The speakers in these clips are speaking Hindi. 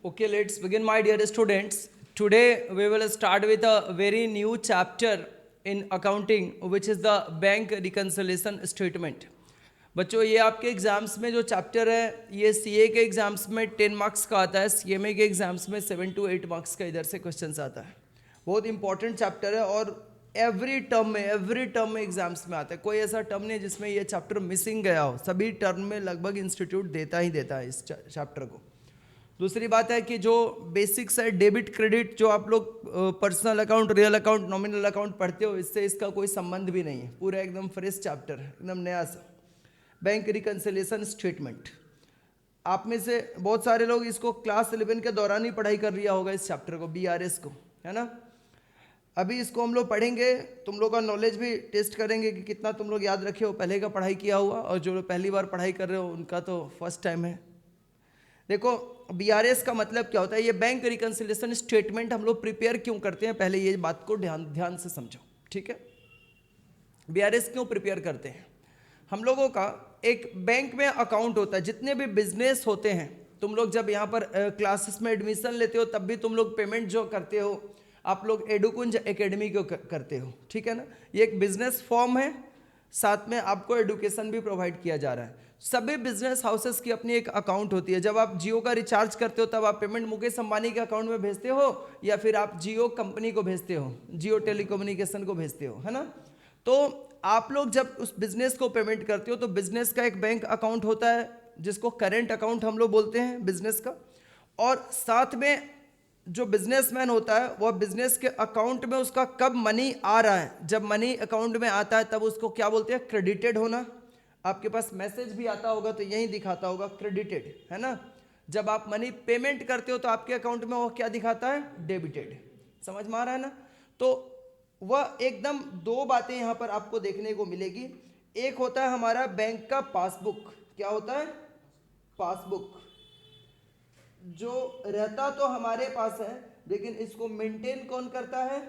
Okay, let's begin, my dear students. Today we will start with a very new chapter in accounting, which is the bank reconciliation statement. बच्चों, ये आपके एग्जाम्स में जो चैप्टर है, ये सीए के एग्जाम्स में 10 मार्क्स का आता है, सीएमए के एग्जाम्स में 7 to 8 मार्क्स का इधर से क्वेश्चंस आता है. बहुत इंपॉर्टेंट चैप्टर है और एवरी टर्म में एग्जाम्स में आता है. कोई ऐसा टर्म नहीं जिसमें ये चैप्टर मिसिंग गया हो. सभी टर्म में लगभग इंस्टीट्यूट देता ही देता है इस चैप्टर को. दूसरी बात है कि जो बेसिक्स है, डेबिट क्रेडिट, जो आप लोग personal account, real account, nominal account पढ़ते हो, इससे इसका कोई संबंध भी नहीं है. पूरा एकदम फ्रेश चैप्टर है, एकदम नया सा. Bank reconciliation statement. आप में से बहुत सारे लोग इसको क्लास 11 के दौरान ही पढ़ाई कर लिया होगा, इस चैप्टर को, बीआरएस को, है ना. अभी इसको हम लोग पढ़ेंगे, तुम लोग का नॉलेज भी टेस्ट करेंगे कि कितना तुम लोग याद रखे हो, पहले का पढ़ाई किया हुआ, और जो लोग पहली बार पढ़ाई कर रहे हो उनका तो फर्स्ट टाइम है. देखो, बीआरएस का मतलब क्या होता है, ये बैंक रिकन्सिलिएशन स्टेटमेंट हम लोग प्रिपेयर क्यों करते हैं, पहले ये बात को ध्यान से समझो, ठीक है. बीआरएस क्यों प्रिपेयर करते हैं? हम लोगों का एक बैंक में अकाउंट होता है. जितने भी बिजनेस होते हैं, तुम लोग जब यहाँ पर क्लासेस में एडमिशन लेते हो तब भी तुम लोग पेमेंट जो करते हो, आप लोग एडुकुंज एकेडमी को करते हो, ठीक है ना. ये एक बिजनेस फॉर्म है, साथ में आपको एडुकेशन भी प्रोवाइड किया जा रहा है. सभी बिजनेस हाउसेस की अपनी एक अकाउंट होती है. जब आप जियो का रिचार्ज करते हो तब आप पेमेंट मुकेश अंबानी के अकाउंट में भेजते हो, या फिर आप जियो कंपनी को भेजते हो, जियो टेलीकम्युनिकेशन को भेजते हो, है ना. तो आप लोग जब उस बिजनेस को पेमेंट करते हो तो बिजनेस का एक बैंक अकाउंट होता है जिसको करेंट अकाउंट हम लोग बोलते हैं बिजनेस का. और साथ में जो बिजनेसमैन होता है वह बिजनेस के अकाउंट में उसका कब मनी आ रहा है, जब मनी अकाउंट में आता है तब उसको क्या बोलते हैं, क्रेडिटेड होना. आपके पास मैसेज भी आता होगा तो यही दिखाता होगा क्रेडिटेड, है ना. जब आप मनी पेमेंट करते हो तो आपके अकाउंट में वो क्या दिखाता है, डेबिटेड. समझ में आ रहा है ना. तो वह एकदम दो बातें यहाँ पर आपको देखने को मिलेगी. एक होता है हमारा बैंक का पासबुक. क्या होता है, पासबुक, जो रहता तो हमारे पास है, लेकिन इसको मेंटेन कौन करता है,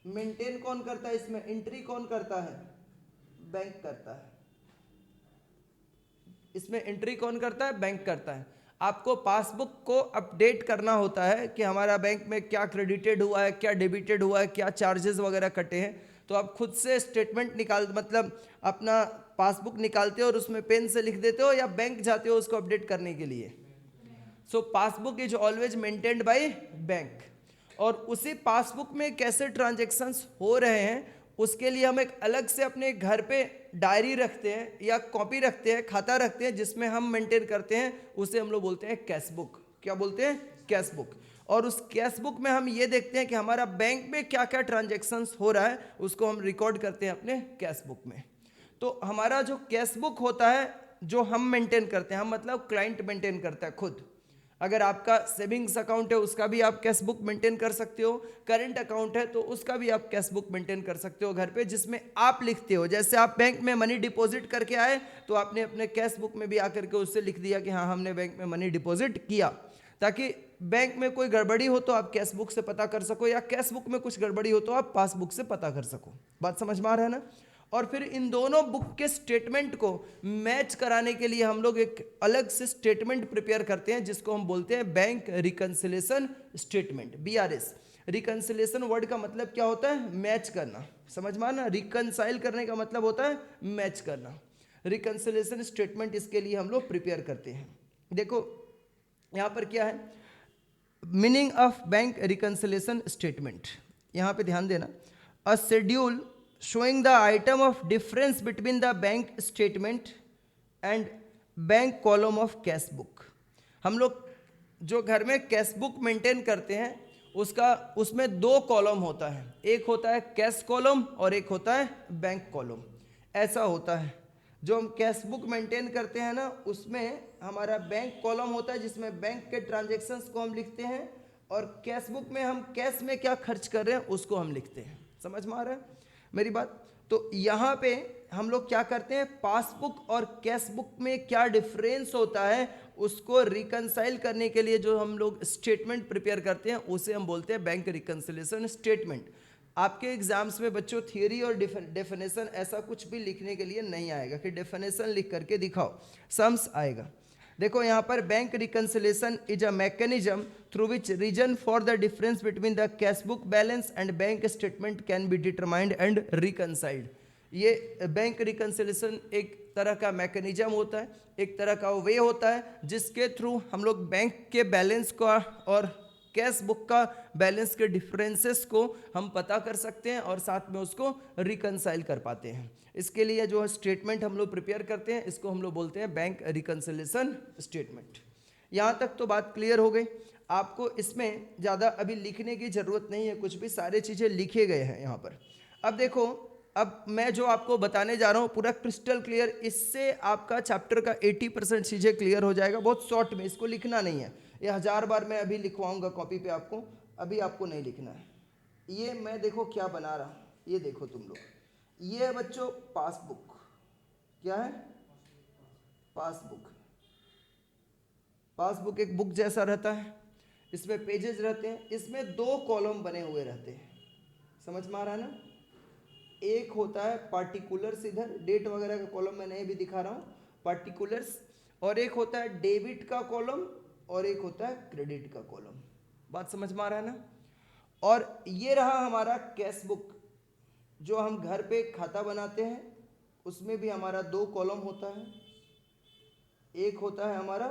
मेंटेन कौन करता है, इसमें एंट्री कौन करता है, बैंक करता है. इसमें एंट्री कौन करता है, बैंक करता है. आपको पासबुक को अपडेट करना होता है कि हमारा बैंक में क्या क्रेडिटेड हुआ है, क्या डेबिटेड हुआ है, क्या चार्जेस वगैरह कटे हैं. तो आप खुद से स्टेटमेंट निकाल, मतलब अपना पासबुक निकालते हो और उसमें पेन से लिख देते हो, या बैंक जाते हो उसको अपडेट करने के लिए. So passbook is always maintained by bank. और उसी पासबुक में कैसे ट्रांजेक्शन्स हो रहे हैं उसके लिए हम एक अलग से अपने घर पे डायरी रखते हैं या कॉपी रखते हैं, खाता रखते हैं, जिसमें हम मेंटेन करते हैं. उसे हम लोग बोलते हैं कैश बुक. क्या बोलते हैं, कैश बुक. और उस कैश बुक में हम ये देखते हैं कि हमारा बैंक में क्या क्या ट्रांजेक्शन्स हो रहा है, उसको हम रिकॉर्ड करते हैं अपने कैश बुक में. तो हमारा जो कैश बुक होता है जो हम मेंटेन करते हैं, हम मतलब क्लाइंट मेंटेन करता है खुद. अगर आपका सेविंग्स अकाउंट है उसका भी आप कैश बुक मेंटेन कर सकते हो, करेंट अकाउंट है तो उसका भी आप कैश बुक मेंटेन कर सकते हो घर पे, जिसमें आप लिखते हो. जैसे आप बैंक में मनी डिपॉजिट करके आए तो आपने अपने कैश बुक में भी आकर के उससे लिख दिया कि हाँ हमने बैंक में मनी डिपॉजिट किया, ताकि बैंक में कोई गड़बड़ी हो तो आप कैश बुक से पता कर सको, या कैश बुक में कुछ गड़बड़ी हो तो आप पासबुक से पता कर सको. बात समझ में आ रहा है ना. और फिर इन दोनों बुक के स्टेटमेंट को मैच कराने के लिए हम लोग एक अलग से स्टेटमेंट प्रिपेयर करते हैं जिसको हम बोलते हैं bank reconciliation statement, BRS. Reconciliation word का मतलब क्या होता है, मैच करना. समझ में आना. रिकन्साइल करने का मतलब होता है मैच करना. रिकन्सिलिएशन स्टेटमेंट इसके लिए हम लोग प्रिपेयर करते हैं. देखो यहाँ पर क्या है, meaning of bank reconciliation statement. यहाँ पे ध्यान देना. अ schedule showing the item of difference between the bank statement and bank column of cash book. हम लोग जो घर में कैश बुक मेंटेन करते हैं उसमें दो कॉलम होता है, एक होता है कैश कॉलम और एक होता है बैंक कॉलम. ऐसा होता है. जो हम कैश बुक मेंटेन करते हैं ना, उसमें हमारा बैंक कॉलम होता है जिसमें बैंक के ट्रांजेक्शन्स को हम लिखते हैं, और कैश बुक में हम कैश में क्या खर्च कर रहे हैं उसको हम लिखते हैं. समझ में आ रहा है मेरी बात. तो यहाँ पे हम लोग क्या करते हैं, पासबुक और कैश बुक में क्या डिफरेंस होता है उसको रिकंसाइल करने के लिए जो हम लोग स्टेटमेंट प्रिपेयर करते हैं उसे हम बोलते हैं बैंक रिकंसिलिएशन स्टेटमेंट. आपके एग्जाम्स में बच्चों थियरी और डेफिनेशन ऐसा कुछ भी लिखने के लिए नहीं आएगा कि डेफिनेशन लिख करके दिखाओ, सम्स आएगा. देखो यहाँ पर bank reconciliation is a mechanism through which reason for the difference between the cash book balance and bank statement can be determined and reconciled. ये बैंक रिकंसिलेशन एक तरह का मैकेनिज्म होता है, एक तरह का वे होता है जिसके थ्रू हम लोग बैंक के बैलेंस का और कैश बुक का बैलेंस के डिफरेंसेस को हम पता कर सकते हैं और साथ में उसको रिकंसाइल कर पाते हैं। इसके लिए जो स्टेटमेंट हम लोग प्रिपेयर करते हैं इसको हम लोग बोलते हैं बैंक रिकंसिलेशन स्टेटमेंट। यहाँ तक तो बात क्लियर हो गई। आपको इसमें ज़्यादा अभी लिखने की ज़रूरत नहीं है, कुछ भी सारे चीज़ें लिखे गए हैं यहाँ पर। अब देखो, अब मैं जो आपको बताने जा रहा हूँ पूरा क्रिस्टल क्लियर, इससे आपका चैप्टर का 80% चीज़ें क्लियर हो जाएगा, बहुत शॉर्ट में, इसको लिखना नहीं है। ये 1000 बार मैं अभी लिखवाऊंगा कॉपी पे आपको, अभी आपको नहीं लिखना है। ये मैं देखो क्या बना रहा हूँ, ये देखो तुम लोग, ये बच्चों पासबुक, क्या है पासबुक। पासबुक एक बुक जैसा रहता है, इसमें पेजेस रहते हैं, इसमें 2 कॉलम बने हुए रहते हैं, समझ में आ रहा है ना। एक होता है पार्टिकुलर्स, इधर डेट वगैरह का कॉलम मैं नहीं भी दिखा रहा हूँ, पार्टिकुलर्स, और एक होता है डेबिट का कॉलम और एक होता है क्रेडिट का कॉलम। बात समझ में आ रहा है ना। और ये रहा हमारा कैश बुक, जो हम घर पे खाता बनाते हैं, उसमें भी हमारा 2 कॉलम होता है। एक होता है हमारा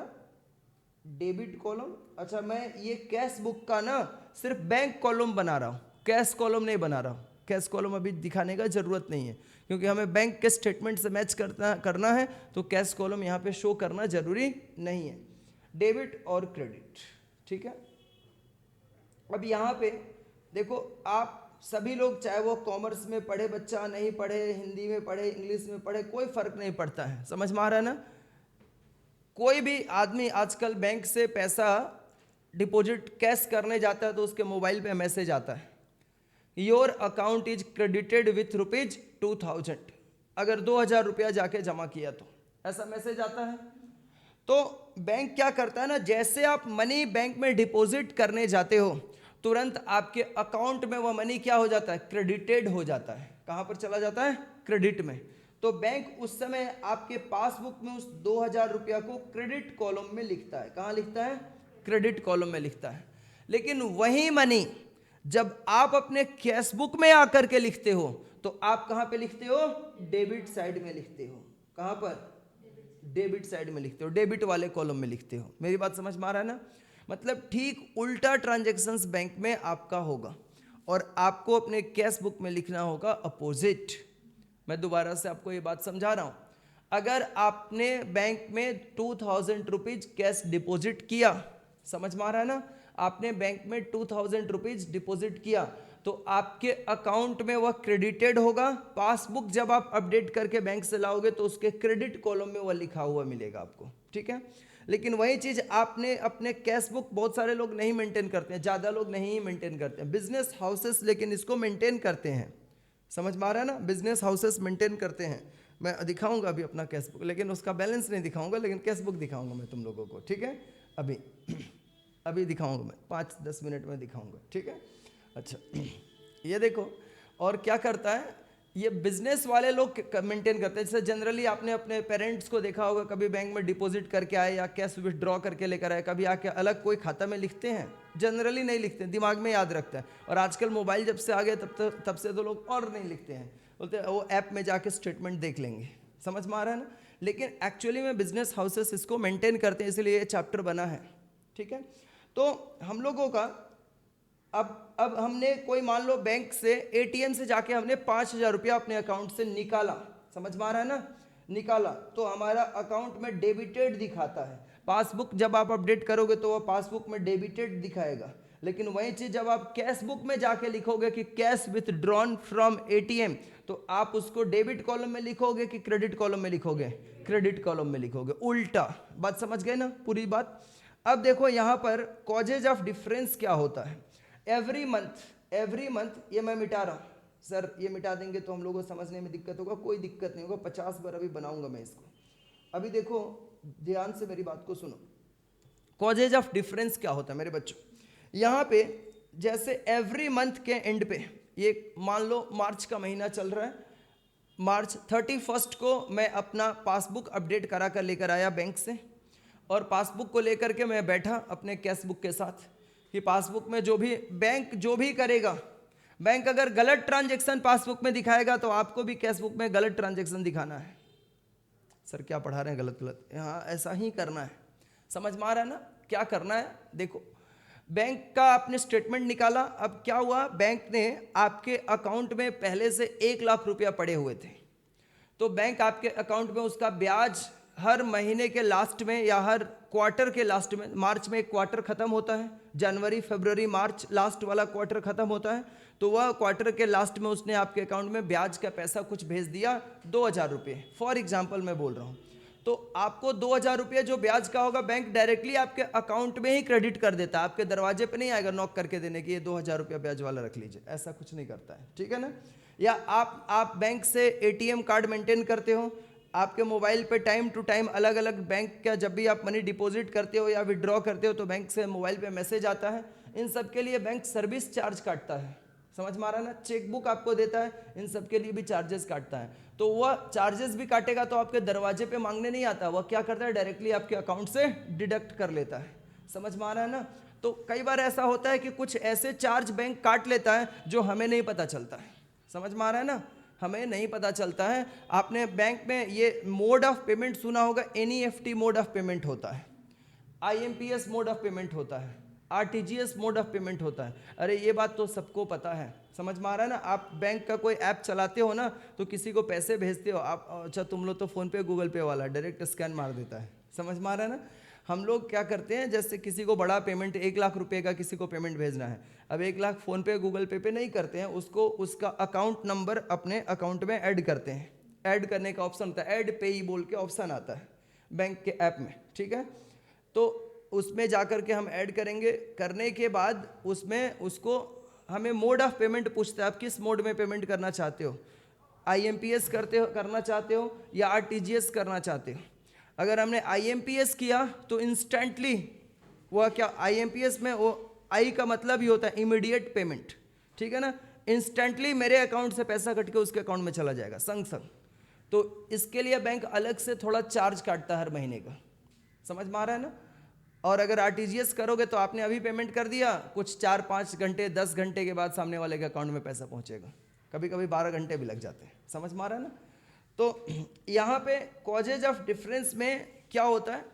डेबिट कॉलम। अच्छा, मैं ये कैश बुक का ना सिर्फ बैंक कॉलम बना रहा हूँ, कैश कॉलम नहीं बना रहा हूँ। कैश कॉलम अभी दिखाने का ज़रूरत नहीं है, क्योंकि हमें बैंक के स्टेटमेंट से मैच करना है, तो कैश कॉलम यहाँ पे शो करना जरूरी नहीं है। डेबिट और क्रेडिट, ठीक है। अब यहाँ पे देखो, आप सभी लोग, चाहे वो कॉमर्स में पढ़े बच्चा, नहीं पढ़े, हिंदी में पढ़े, इंग्लिश में पढ़े, कोई फर्क नहीं पड़ता है, समझ में आ रहा है ना। कोई भी आदमी आजकल बैंक से पैसा डिपॉजिट कैश करने जाता है तो उसके मोबाइल पे मैसेज आता है, your account is credited with ₹2000। अगर 2000 रुपया जाके जमा किया तो ऐसा मैसेज आता है। तो बैंक क्या करता है ना, जैसे आप मनी बैंक में डिपॉजिट करने जाते हो, तुरंत आपके अकाउंट में वह मनी क्या हो जाता है, क्रेडिटेड हो जाता है। कहाँ पर चला जाता है, क्रेडिट में। तो बैंक उस समय आपके पासबुक में उस 2000 रुपया को क्रेडिट कॉलम में लिखता है। कहाँ लिखता है, क्रेडिट कॉलम में लिखता है। लेकिन वही मनी जब आप अपने कैश बुक में आकर के लिखते हो तो आप कहाँ पे लिखते हो, डेबिट साइड में लिखते हो। कहाँ पर, डेबिट साइड में लिखते हो, डेबिट वाले कॉलम में लिखते हो। मेरी बात समझ में आ रहा है ना। मतलब ठीक उल्टा ट्रांजैक्शंस बैंक में आपका होगा और आपको अपने कैश बुक में लिखना होगा अपोजिट। मैं दोबारा से आपको ये बात समझा रहा हूँ। अगर आपने बैंक में 2000 रुपीज कैश डिपॉजिट किया, समझ में आ रहा है ना, आपने बैंक में 2000 रुपीज डिपॉजिट किया तो आपके अकाउंट में वह क्रेडिटेड होगा। पासबुक जब आप अपडेट करके बैंक से लाओगे तो उसके क्रेडिट कॉलम में वह लिखा हुआ मिलेगा आपको, ठीक है। लेकिन वही चीज़ आपने अपने कैश बुक, बहुत सारे लोग नहीं मेंटेन करते हैं, ज़्यादा लोग नहीं मेंटेन करते हैं, बिजनेस हाउसेस लेकिन इसको मेंटेन करते हैं, समझ में आ रहा है ना। बिजनेस हाउसेस मेंटेन करते हैं। मैं दिखाऊंगा अभी अपना कैश बुक, लेकिन उसका बैलेंस नहीं दिखाऊंगा, लेकिन कैश बुक दिखाऊंगा मैं तुम लोगों को, ठीक है। अभी दिखाऊंगा मैं, 5-10 मिनट में दिखाऊंगा, ठीक है। अच्छा, ये देखो, और क्या करता है ये बिजनेस वाले लोग मेंटेन करते हैं। जैसे जनरली आपने अपने पेरेंट्स को देखा होगा, कभी बैंक में डिपॉजिट करके आए या कैश विथड्रॉ करके लेकर आए, कभी आके अलग कोई खाता में लिखते हैं, जनरली नहीं लिखते, दिमाग में याद रखता है। और आजकल मोबाइल जब से आ गए तब से तो लोग और नहीं लिखते हैं, बोलते हैं वो ऐप में जाके स्टेटमेंट देख लेंगे, समझ में आ रहा है ना। लेकिन एक्चुअली में बिजनेस हाउसेस इसको मेंटेन करते हैं, इसलिए ये चैप्टर बना है, ठीक है। तो हम लोगों का अब हमने कोई मान लो बैंक से एटीएम से जाके हमने 5000 रुपया अपने अकाउंट से निकाला, समझ में आ रहा है ना, निकाला, तो हमारा अकाउंट में डेबिटेड दिखाता है। पासबुक जब आप अपडेट करोगे तो वह पासबुक में डेबिटेड दिखाएगा। लेकिन वही चीज जब आप कैश बुक में जाके लिखोगे कि कैश विथड्रॉन फ्रॉम एटीएम, तो आप उसको डेबिट कॉलम में लिखोगे कि क्रेडिट कॉलम में लिखोगे, क्रेडिट कॉलम में लिखोगे, उल्टा। बात समझ गए ना पूरी बात। अब देखो यहाँ पर कॉजेज ऑफ डिफरेंस क्या होता है। एवरी मंथ ये मैं मिटा रहा हूँ सर, ये मिटा देंगे तो हम लोगों को समझने में दिक्कत होगा, कोई दिक्कत नहीं होगा, 50 बार अभी बनाऊंगा मैं इसको। अभी देखो ध्यान से मेरी बात को सुनो, कॉजेज ऑफ डिफरेंस क्या होता है मेरे बच्चों। यहाँ पे जैसे एवरी मंथ के एंड पे, ये मान लो मार्च का महीना चल रहा है, मार्च 31 को मैं अपना पासबुक अपडेट करा कर लेकर आया बैंक से, और पासबुक को लेकर के मैं बैठा अपने कैश बुक के साथ कि पासबुक में जो भी बैंक जो भी करेगा, बैंक अगर गलत ट्रांजैक्शन पासबुक में दिखाएगा तो आपको भी कैश बुक में गलत ट्रांजैक्शन दिखाना है। सर क्या पढ़ा रहे हैं गलत गलत, हाँ ऐसा ही करना है। समझ में आ रहा है ना क्या करना है? देखो बैंक का आपने स्टेटमेंट निकाला, अब क्या हुआ, बैंक ने आपके अकाउंट में पहले से 1 लाख रुपया पड़े हुए थे, तो बैंक आपके अकाउंट में उसका ब्याज हर महीने के लास्ट में या हर क्वार्टर के लास्ट में, मार्च में एक क्वार्टर खत्म होता है, जनवरी फरवरी मार्च लास्ट वाला क्वार्टर खत्म होता है, तो वह क्वार्टर के लास्ट में उसने आपके अकाउंट में ब्याज का पैसा कुछ भेज दिया 2000 रुपये, फॉर एग्जाम्पल मैं बोल रहा हूँ। तो आपको 2000 रुपये जो ब्याज का होगा बैंक डायरेक्टली आपके अकाउंट में ही क्रेडिट कर देता है, आपके दरवाजे पे नहीं आएगा नॉक करके देने की ये 2000 रुपया ब्याज वाला रख लीजिए, ऐसा कुछ नहीं करता है, ठीक है ना। या आप बैंक से एटीएम कार्ड मेंटेन करते हो, आपके मोबाइल पे टाइम टू टाइम अलग अलग बैंक का जब भी आप मनी डिपॉजिट करते हो या विड्रॉ करते हो तो बैंक से मोबाइल पे मैसेज आता है, इन सब के लिए बैंक सर्विस चार्ज काटता है। समझ में आ रहा है ना, चेकबुक आपको देता है, इन सब के लिए भी चार्जेस काटता है। तो वह चार्जेस भी काटेगा तो आपके दरवाजे पे मांगने नहीं आता, वह क्या करता है डायरेक्टली आपके अकाउंट से डिडक्ट कर लेता है। समझ में आ रहा है ना। तो कई बार ऐसा होता है कि कुछ ऐसे चार्ज बैंक काट लेता है जो हमें नहीं पता चलता है। समझ में आ रहा है ना, हमें नहीं पता चलता है। आपने बैंक में ये मोड ऑफ पेमेंट सुना होगा, एनईएफटी मोड ऑफ पेमेंट होता है, आईएमपीएस मोड ऑफ पेमेंट होता है, आरटीजीएस मोड ऑफ पेमेंट होता है। अरे ये बात तो सबको पता है। समझ में आ रहा है ना। आप बैंक का कोई ऐप चलाते हो ना तो किसी को पैसे भेजते हो आप, अच्छा तुम लोग तो फ़ोन पे गूगल पे वाला डायरेक्ट स्कैन मार देता है। समझ में आ रहा है ना। हम लोग क्या करते हैं, जैसे किसी को बड़ा पेमेंट 1 लाख रुपए का किसी को पेमेंट भेजना है, अब 1 लाख फ़ोन पे गूगल पे नहीं करते हैं, उसको उसका अकाउंट नंबर अपने अकाउंट में ऐड करते हैं। ऐड करने का ऑप्शन होता है, ऐड पेई बोल के ऑप्शन आता है बैंक के ऐप में, ठीक है। तो उसमें जाकर के हम ऐड करेंगे, करने के बाद उसमें उसको हमें मोड ऑफ पेमेंट पूछता है, आप किस मोड में पेमेंट करना चाहते हो, आईएमपीएस करना चाहते हो या आरटीजीएस करना चाहते हो। अगर हमने आईएमपीएस किया तो इंस्टेंटली वह क्या, आईएमपीएस में वो आई का मतलब ही होता है इमीडिएट पेमेंट, ठीक है ना। इंस्टेंटली मेरे अकाउंट से पैसा कट के उसके अकाउंट में चला जाएगा संग संग। तो इसके लिए बैंक अलग से थोड़ा चार्ज काटता है हर महीने का। समझ में आ रहा है ना। और अगर आरटीजीएस करोगे तो आपने अभी पेमेंट कर दिया, कुछ 4-5 घंटे 10 घंटे के बाद सामने वाले के अकाउंट में पैसा पहुंचेगा, कभी कभी 12 घंटे भी लग जाते हैं। समझ में आ रहा है ना। तो यहाँ पे कॉजेज ऑफ डिफरेंस में क्या होता है,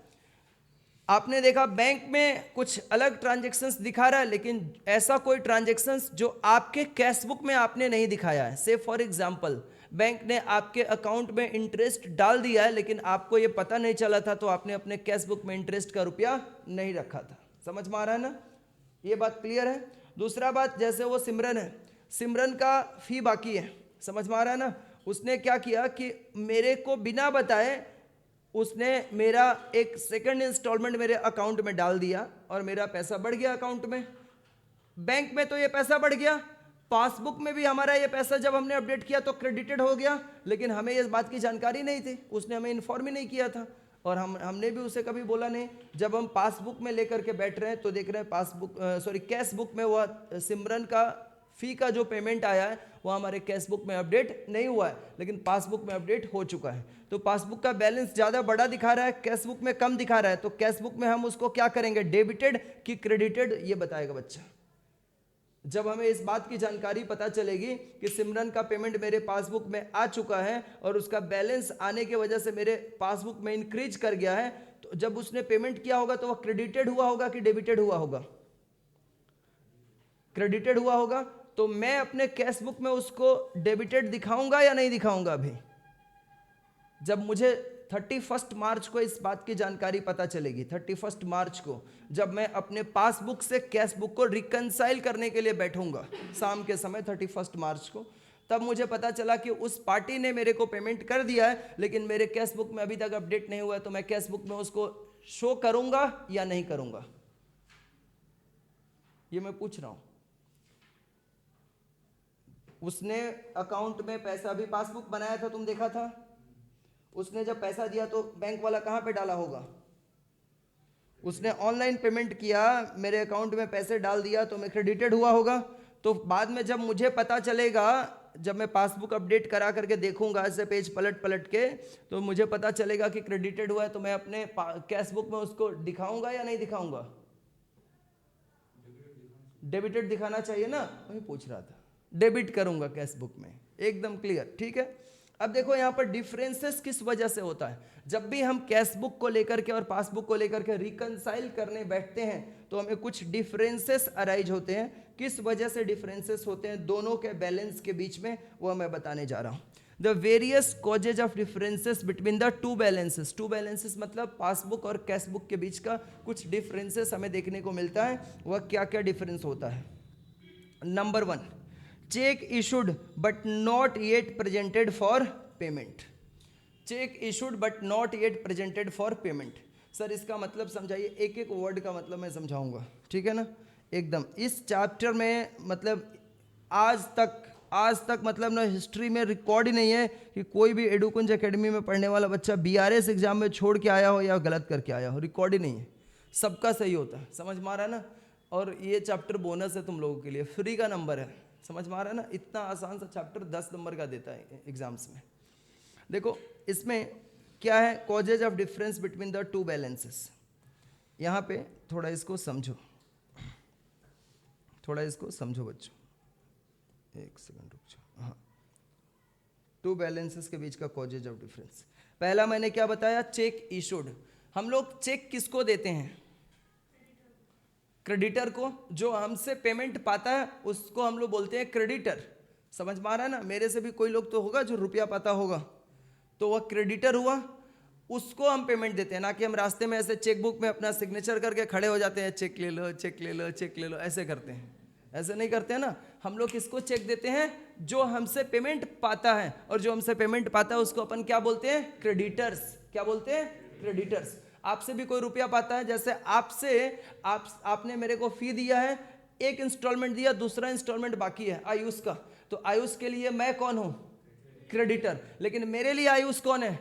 आपने देखा बैंक में कुछ अलग ट्रांजैक्शंस दिखा रहा है लेकिन ऐसा कोई ट्रांजैक्शंस जो आपके कैश बुक में आपने नहीं दिखाया है। से फॉर एग्जांपल बैंक ने आपके अकाउंट में इंटरेस्ट डाल दिया है लेकिन आपको ये पता नहीं चला था, तो आपने अपने कैश बुक में इंटरेस्ट का रुपया नहीं रखा था। समझ में आ रहा है ना, ये बात क्लियर है। दूसरा बात, जैसे वो सिमरन है, सिमरन का फी बाकी है। समझ में आ रहा है ना। उसने क्या किया कि मेरे को बिना बताए उसने मेरा एक सेकंड इंस्टॉलमेंट मेरे अकाउंट में डाल दिया और मेरा पैसा बढ़ गया अकाउंट में। बैंक में तो ये पैसा बढ़ गया, पासबुक में भी हमारा ये पैसा जब हमने अपडेट किया तो क्रेडिटेड हो गया, लेकिन हमें इस बात की जानकारी नहीं थी, उसने हमें इन्फॉर्म ही नहीं किया था और हमने भी उसे कभी बोला नहीं। जब हम पासबुक में लेकर के बैठ रहे हैं तो देख रहे हैं कैश बुक में वह सिमरन का फी का जो पेमेंट आया है वो हमारे कैश बुक में अपडेट नहीं हुआ है, लेकिन पासबुक में अपडेट हो चुका है। तो पासबुक का बैलेंस ज़्यादा बड़ा दिखा रहा है, कैश बुक में कम दिखा रहा है, तो कैश बुक में हम उसको क्या करेंगे, डेबिटेड कि क्रेडिटेड, ये बताएगा बच्चा। जब हमें इस बात की जानकारी पता चलेगी कि सिमरन का पेमेंट मेरे पासबुक में आ चुका है और उसका बैलेंस आने की वजह से मेरे पासबुक में इंक्रीज कर गया है, तो जब उसने पेमेंट किया होगा तो वह क्रेडिटेड हुआ होगा कि डेबिटेड हुआ होगा, क्रेडिटेड हुआ होगा। तो मैं अपने कैश बुक में उसको डेबिटेड दिखाऊंगा या नहीं दिखाऊंगा अभी, जब मुझे 31 मार्च को इस बात की जानकारी पता चलेगी। 31 मार्च को जब मैं अपने पासबुक से कैश बुक को रिकंसाइल करने के लिए बैठूंगा शाम के समय 31 मार्च को, तब मुझे पता चला कि उस पार्टी ने मेरे को पेमेंट कर दिया है लेकिन मेरे कैश बुक में अभी तक अपडेट नहीं हुआ है, तो मैं कैश बुक में उसको शो करूंगा या नहीं करूंगा, ये मैं पूछ रहा हूं। उसने अकाउंट में पैसा भी पासबुक बनाया था, तुम देखा था। उसने जब पैसा दिया तो बैंक वाला कहाँ पे डाला होगा, उसने ऑनलाइन पेमेंट किया, मेरे अकाउंट में पैसे डाल दिया तो मैं क्रेडिटेड हुआ होगा। तो बाद में जब मुझे पता चलेगा जब मैं पासबुक अपडेट करा करके देखूंगा ऐसे पेज पलट पलट के, तो मुझे पता चलेगा कि क्रेडिटेड हुआ है, तो मैं अपने कैश बुक में उसको दिखाऊंगा या नहीं दिखाऊंगा? डेबिटेड दिखाना चाहिए ना, वही पूछ रहा था। डेबिट करूंगा कैश बुक में, एकदम क्लियर, ठीक है। अब देखो यहाँ पर डिफरेंसेस किस वजह से होता है। जब भी हम कैश बुक को लेकर के और पासबुक को लेकर के रिकंसाइल करने बैठते हैं तो हमें कुछ डिफरेंसेस अराइज होते हैं। किस वजह से डिफरेंसेस होते हैं दोनों के बैलेंस के बीच में, वो मैं बताने जा रहा हूँ। The various causes of differences between the two balances. Two balances मतलब पासबुक और कैश बुक के बीच का कुछ डिफरेंसेस हमें देखने को मिलता है। वह क्या क्या डिफरेंस होता है? Number 1, check issued but not yet presented for payment. Check issued but not yet presented for payment. Sir इसका मतलब समझाइए, एक एक वर्ड का मतलब मैं समझाऊंगा, ठीक है ना, एकदम। इस चैप्टर में मतलब आज तक मतलब ना हिस्ट्री में रिकॉर्ड ही नहीं है कि कोई भी एडुकुंज एकेडमी में पढ़ने वाला बच्चा बीआरएस एग्जाम में छोड़ के आया हो या गलत करके आया हो, रिकॉर्ड ही नहीं है। सबका सही होता है, समझ में आ रहा है ना। और ये चैप्टर बोनस है तुम लोगों के लिए, फ्री का नंबर है, समझ में आ रहा है ना। इतना आसान सा चैप्टर 10 नंबर का देता है एग्जाम्स में। देखो इसमें क्या है, causes of difference between the two balances. यहाँ पे थोड़ा इसको समझो, बच्चों, एक सेकंड रुक जाओ। हाँ, टू बैलेंसेस के बीच का कॉजेज ऑफ डिफरेंस। पहला मैंने क्या बताया, चेक इशूड। हम लोग चेक किसको देते हैं? क्रेडिटर को। जो हमसे पेमेंट पाता है उसको हम लोग बोलते हैं क्रेडिटर। समझ में आ रहा है ना। मेरे से भी कोई लोग तो होगा जो रुपया पाता होगा, तो वह क्रेडिटर हुआ, उसको हम पेमेंट देते हैं। ना कि हम रास्ते में ऐसे चेकबुक में अपना सिग्नेचर करके खड़े हो जाते हैं, चेक ले लो, चेक ले लो, चेक ले लो, ऐसे करते हैं। ऐसे नहीं करते हैं ना। हम लोग किसको चेक देते हैं? जो हमसे पेमेंट पाता है। और जो हमसे पेमेंट पाता है उसको अपन क्या बोलते हैं? क्रेडिटर्स। क्या बोलते हैं? क्रेडिटर्स। आपसे भी कोई रुपया पाता है, जैसे आपने मेरे को फी दिया है, एक इंस्टॉलमेंट दिया, दूसरा इंस्टॉलमेंट बाकी है आयुष का, तो आयुष के लिए मैं कौन हूं? क्रेडिटर। लेकिन मेरे लिए आयुष कौन है?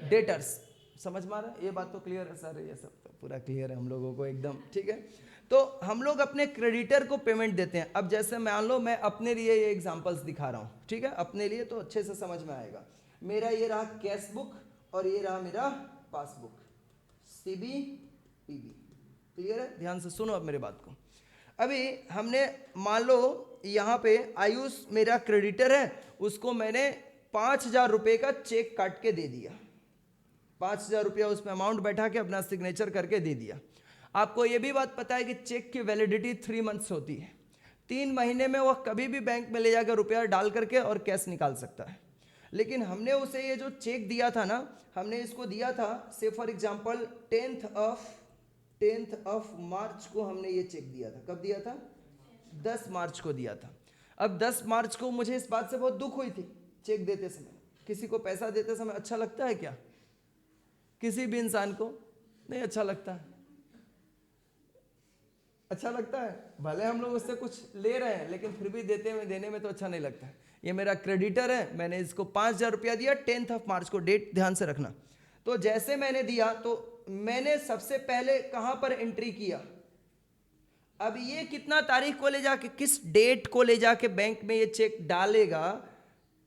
डेटर्स। समझ में आ रहा है? ये बात तो क्लियर है सर, ये सब तो पूरा क्लियर है हम लोगों को एकदम, ठीक है। तो हम लोग अपने क्रेडिटर को पेमेंट देते हैं। अब जैसे मान लो मैं अपने लिए ये एग्जांपल्स दिखा रहा हूँ, ठीक है, अपने लिए तो अच्छे से समझ में आएगा। मेरा ये रहा कैश बुक और ये रहा मेरा पासबुक, सीबी पीबी। क्लियर है? ध्यान से सुनो अब मेरे बात को। अभी हमने मान लो यहाँ पे आयुष मेरा क्रेडिटर है, उसको मैंने 5,000 रुपये का चेक काट के दे दिया। 5,000 रुपया उसमें अमाउंट बैठा के अपना सिग्नेचर करके दे दिया। आपको ये भी बात पता है कि चेक की वैलिडिटी 3 मंथ्स होती है। 3 महीने में वह कभी भी बैंक में ले जाकर रुपया डाल करके और कैश निकाल सकता है। लेकिन हमने उसे ये जो चेक दिया था ना, हमने इसको दिया था से for example 10th of March को हमने ये चेक दिया था। कब दिया था? 10 मार्च को दिया था। अब 10 मार्च को मुझे इस बात से बहुत दुख हुई थी। चेक देते समय, किसी को पैसा देते समय अच्छा लगता है क्या? किसी भी इंसान को नहीं अच्छा लगता है। अच्छा लगता है? भले हम लोग उससे कुछ ले रहे हैं, लेकिन फिर भी देने में तो अच्छा नहीं लगता है। ये मेरा क्रेडिटर है, मैंने इसको 5,000 रुपया दिया 10th ऑफ मार्च को। डेट ध्यान से रखना। तो जैसे मैंने दिया तो मैंने सबसे पहले कहां पर एंट्री किया? अब ये कितना तारीख को ले जाके, किस डेट को ले जाके बैंक में ये चेक डालेगा,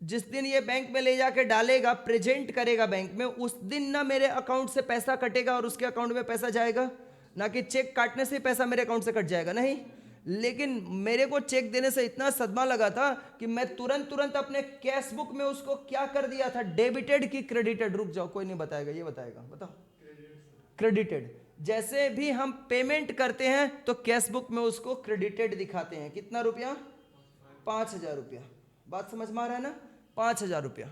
जिस दिन ये बैंक में ले जाके डालेगा, प्रेजेंट करेगा बैंक में, उस दिन ना मेरे अकाउंट से पैसा कटेगा और उसके अकाउंट में पैसा जाएगा। ना कि चेक काटने से पैसा मेरे अकाउंट से कट जाएगा, नहीं। लेकिन मेरे को चेक देने से इतना सदमा लगा था कि मैं तुरंत अपने कैश बुक में उसको क्या कर दिया था, डेबिटेड की क्रेडिटेड। रुक जाओ, कोई नहीं बताएगा, ये बताएगा, बताओ। क्रेडिटेड। जैसे भी हम पेमेंट करते हैं तो कैश बुक में उसको क्रेडिटेड दिखाते हैं। कितना रुपया? 5,000 रुपया। बात समझ में आ रहा है ना? 5,000 रुपया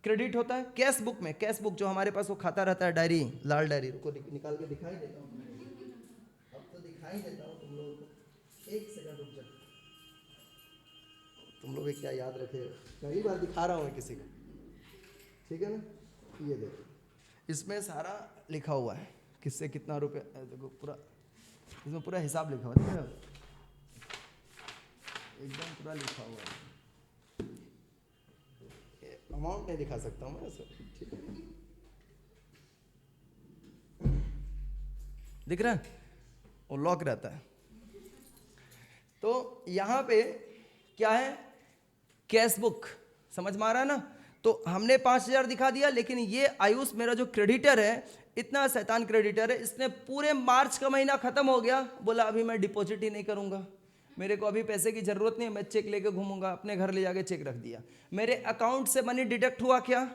क्रेडिट होता है कैश बुक में। कैश बुक जो हमारे पास वो खाता रहता है, डायरी, लाल डायरी। रुको निकाल के दिखाई देता हूँ, अब तो दिखाई देता हूँ तुम लोगों को। एक सेकंड रुक जाओ, तुम लोग क्या याद रखे, कई बार दिखा रहा हूँ मैं किसी को, ठीक है ना। ये देखो, इसमें सारा लिखा हुआ है, किससे कितना रुपया। देखो पूरा, इसमें पूरा हिसाब लिखा हुआ है, एकदम पूरा लिखा हुआ है। अमाउंट नहीं दिखा सकता हूँ मैं ऐसे, ठीक है। दिख रहा है? वो लॉक रहता है। तो यहाँ पे क्या है, कैश बुक, समझ में आ रहा है ना। तो हमने 5,000 दिखा दिया, लेकिन ये आयुष मेरा जो क्रेडिटर है, इतना शैतान क्रेडिटर है, इसने पूरे मार्च का महीना खत्म हो गया, बोला अभी मैं डिपॉजिट ही नहीं करूंगा, मेरे को अभी पैसे की जरूरत नहीं है, मैं चेक लेके घूमूंगा, अपने घर ले जाके चेक रख दिया। मेरे अकाउंट से मनी डिडक्ट हुआ क्या,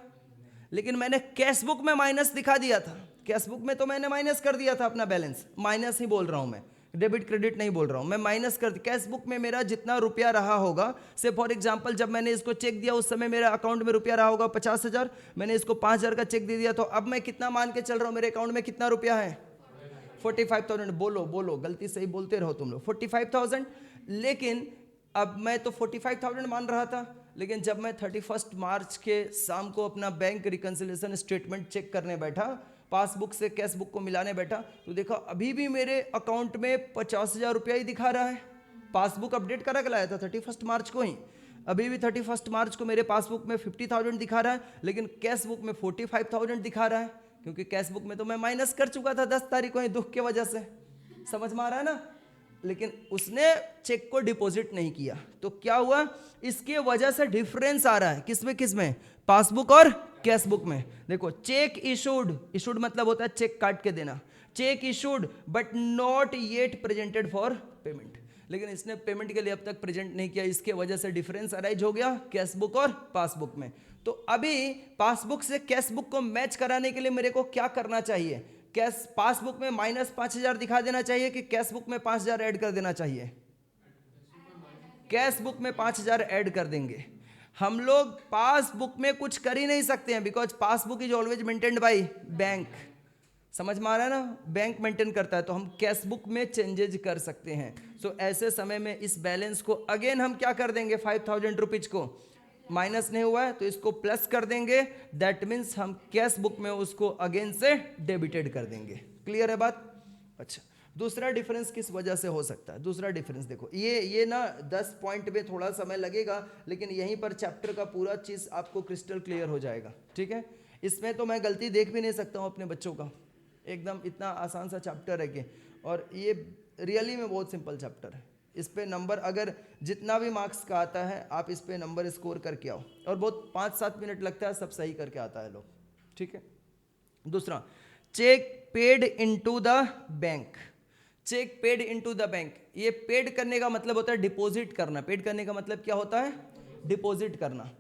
लेकिन मैंने कैश बुक में माइनस दिखा दिया था। कैश बुक में तो मैंने माइनस कर दिया था अपना बैलेंस, माइनस ही बोल रहा हूं मैं, डेबिट क्रेडिट नहीं बोल रहा हूं मैं, माइनस कर दिया। कैश बुक में मेरा जितना रुपया रहा होगा, से फॉर एग्जांपल जब मैंने इसको चेक दिया उस समय मेरा अकाउंट में रुपया रहा होगा 50,000, मैंने इसको 5,000 का चेक दे दिया, तो अब मैं कितना मान के चल रहा हूं, मेरे अकाउंट में कितना रुपया है, 45,000। बोलो बोलो, गलती से ही बोलते रहो तुम लोग, 45,000। लेकिन अब मैं तो 45,000 मान रहा था, लेकिन जब मैं 31 मार्च के शाम को अपना बैंक रिकंसिलिएशन स्टेटमेंट चेक करने बैठा, पासबुक से कैश बुक को मिलाने बैठा, तो देखा अभी भी मेरे अकाउंट में 50,000 रुपया ही दिखा रहा है। पासबुक अपडेट करा के लाया था 31 मार्च को ही, अभी भी 31 मार्च को मेरे पासबुक में 50,000 दिखा रहा है, लेकिन कैश बुक में 45,000 दिखा रहा है, क्योंकि कैश बुक में तो मैं माइनस कर चुका था 10 तारीख को ही दुख के वजह से, समझ में आ रहा है ना। लेकिन उसने चेक को डिपॉजिट नहीं किया, तो क्या हुआ, इसके वजह से डिफरेंस आ रहा है किसमें, पासबुक और कैश बुक में। देखो, चेक इशूड मतलब होता है चेक काट के देना, check issued but not yet presented for payment, लेकिन इसने पेमेंट के लिए अब तक प्रेजेंट नहीं किया, इसके वजह से डिफरेंस अराइज हो गया कैश बुक और पासबुक में। तो अभी पासबुक से कैश बुक को मैच कराने के लिए मेरे को क्या करना चाहिए, कैश पासबुक में -5,000 दिखा देना चाहिए कि कैश बुक में 5,000 ऐड कर देना चाहिए, कैश बुक में 5,000 ऐड कर देंगे। हम लोग पासबुक में कुछ कर ही नहीं सकते हैं, because passbook is always maintained by bank, समझ में आ रहा है ना, बैंक मेंटेन करता है, तो हम कैश बुक में चेंजेज कर सकते हैं। सो ऐसे समय में इस बैलेंस को अगेन हम क्या कर देंगे, 5,000 रुपीज को माइनस नहीं हुआ है तो इसको प्लस कर देंगे, दैट मीन्स हम कैश बुक में उसको अगेन से डेबिटेड कर देंगे। क्लियर है बात। अच्छा, दूसरा डिफरेंस किस वजह से हो सकता है, दूसरा डिफरेंस देखो, ये ना 10 पॉइंट में थोड़ा समय लगेगा, लेकिन यहीं पर चैप्टर का पूरा चीज आपको क्रिस्टल क्लियर हो जाएगा, ठीक है। इसमें तो मैं गलती देख भी नहीं सकता हूँ अपने बच्चों का, एकदम इतना आसान सा चैप्टर है कि, और ये रियली में बहुत सिंपल चैप्टर है। इस पे नंबर अगर जितना भी मार्क्स का आता है आप इस पे नंबर स्कोर करके आओ, और बहुत 5-7 मिनट लगता है, सब सही करके आता है लोग, ठीक है। दूसरा, cheque paid into the bank, cheque paid into the bank, ये पेड करने का मतलब होता है डिपॉजिट करना, पेड करने का मतलब क्या होता है, डिपॉजिट करना।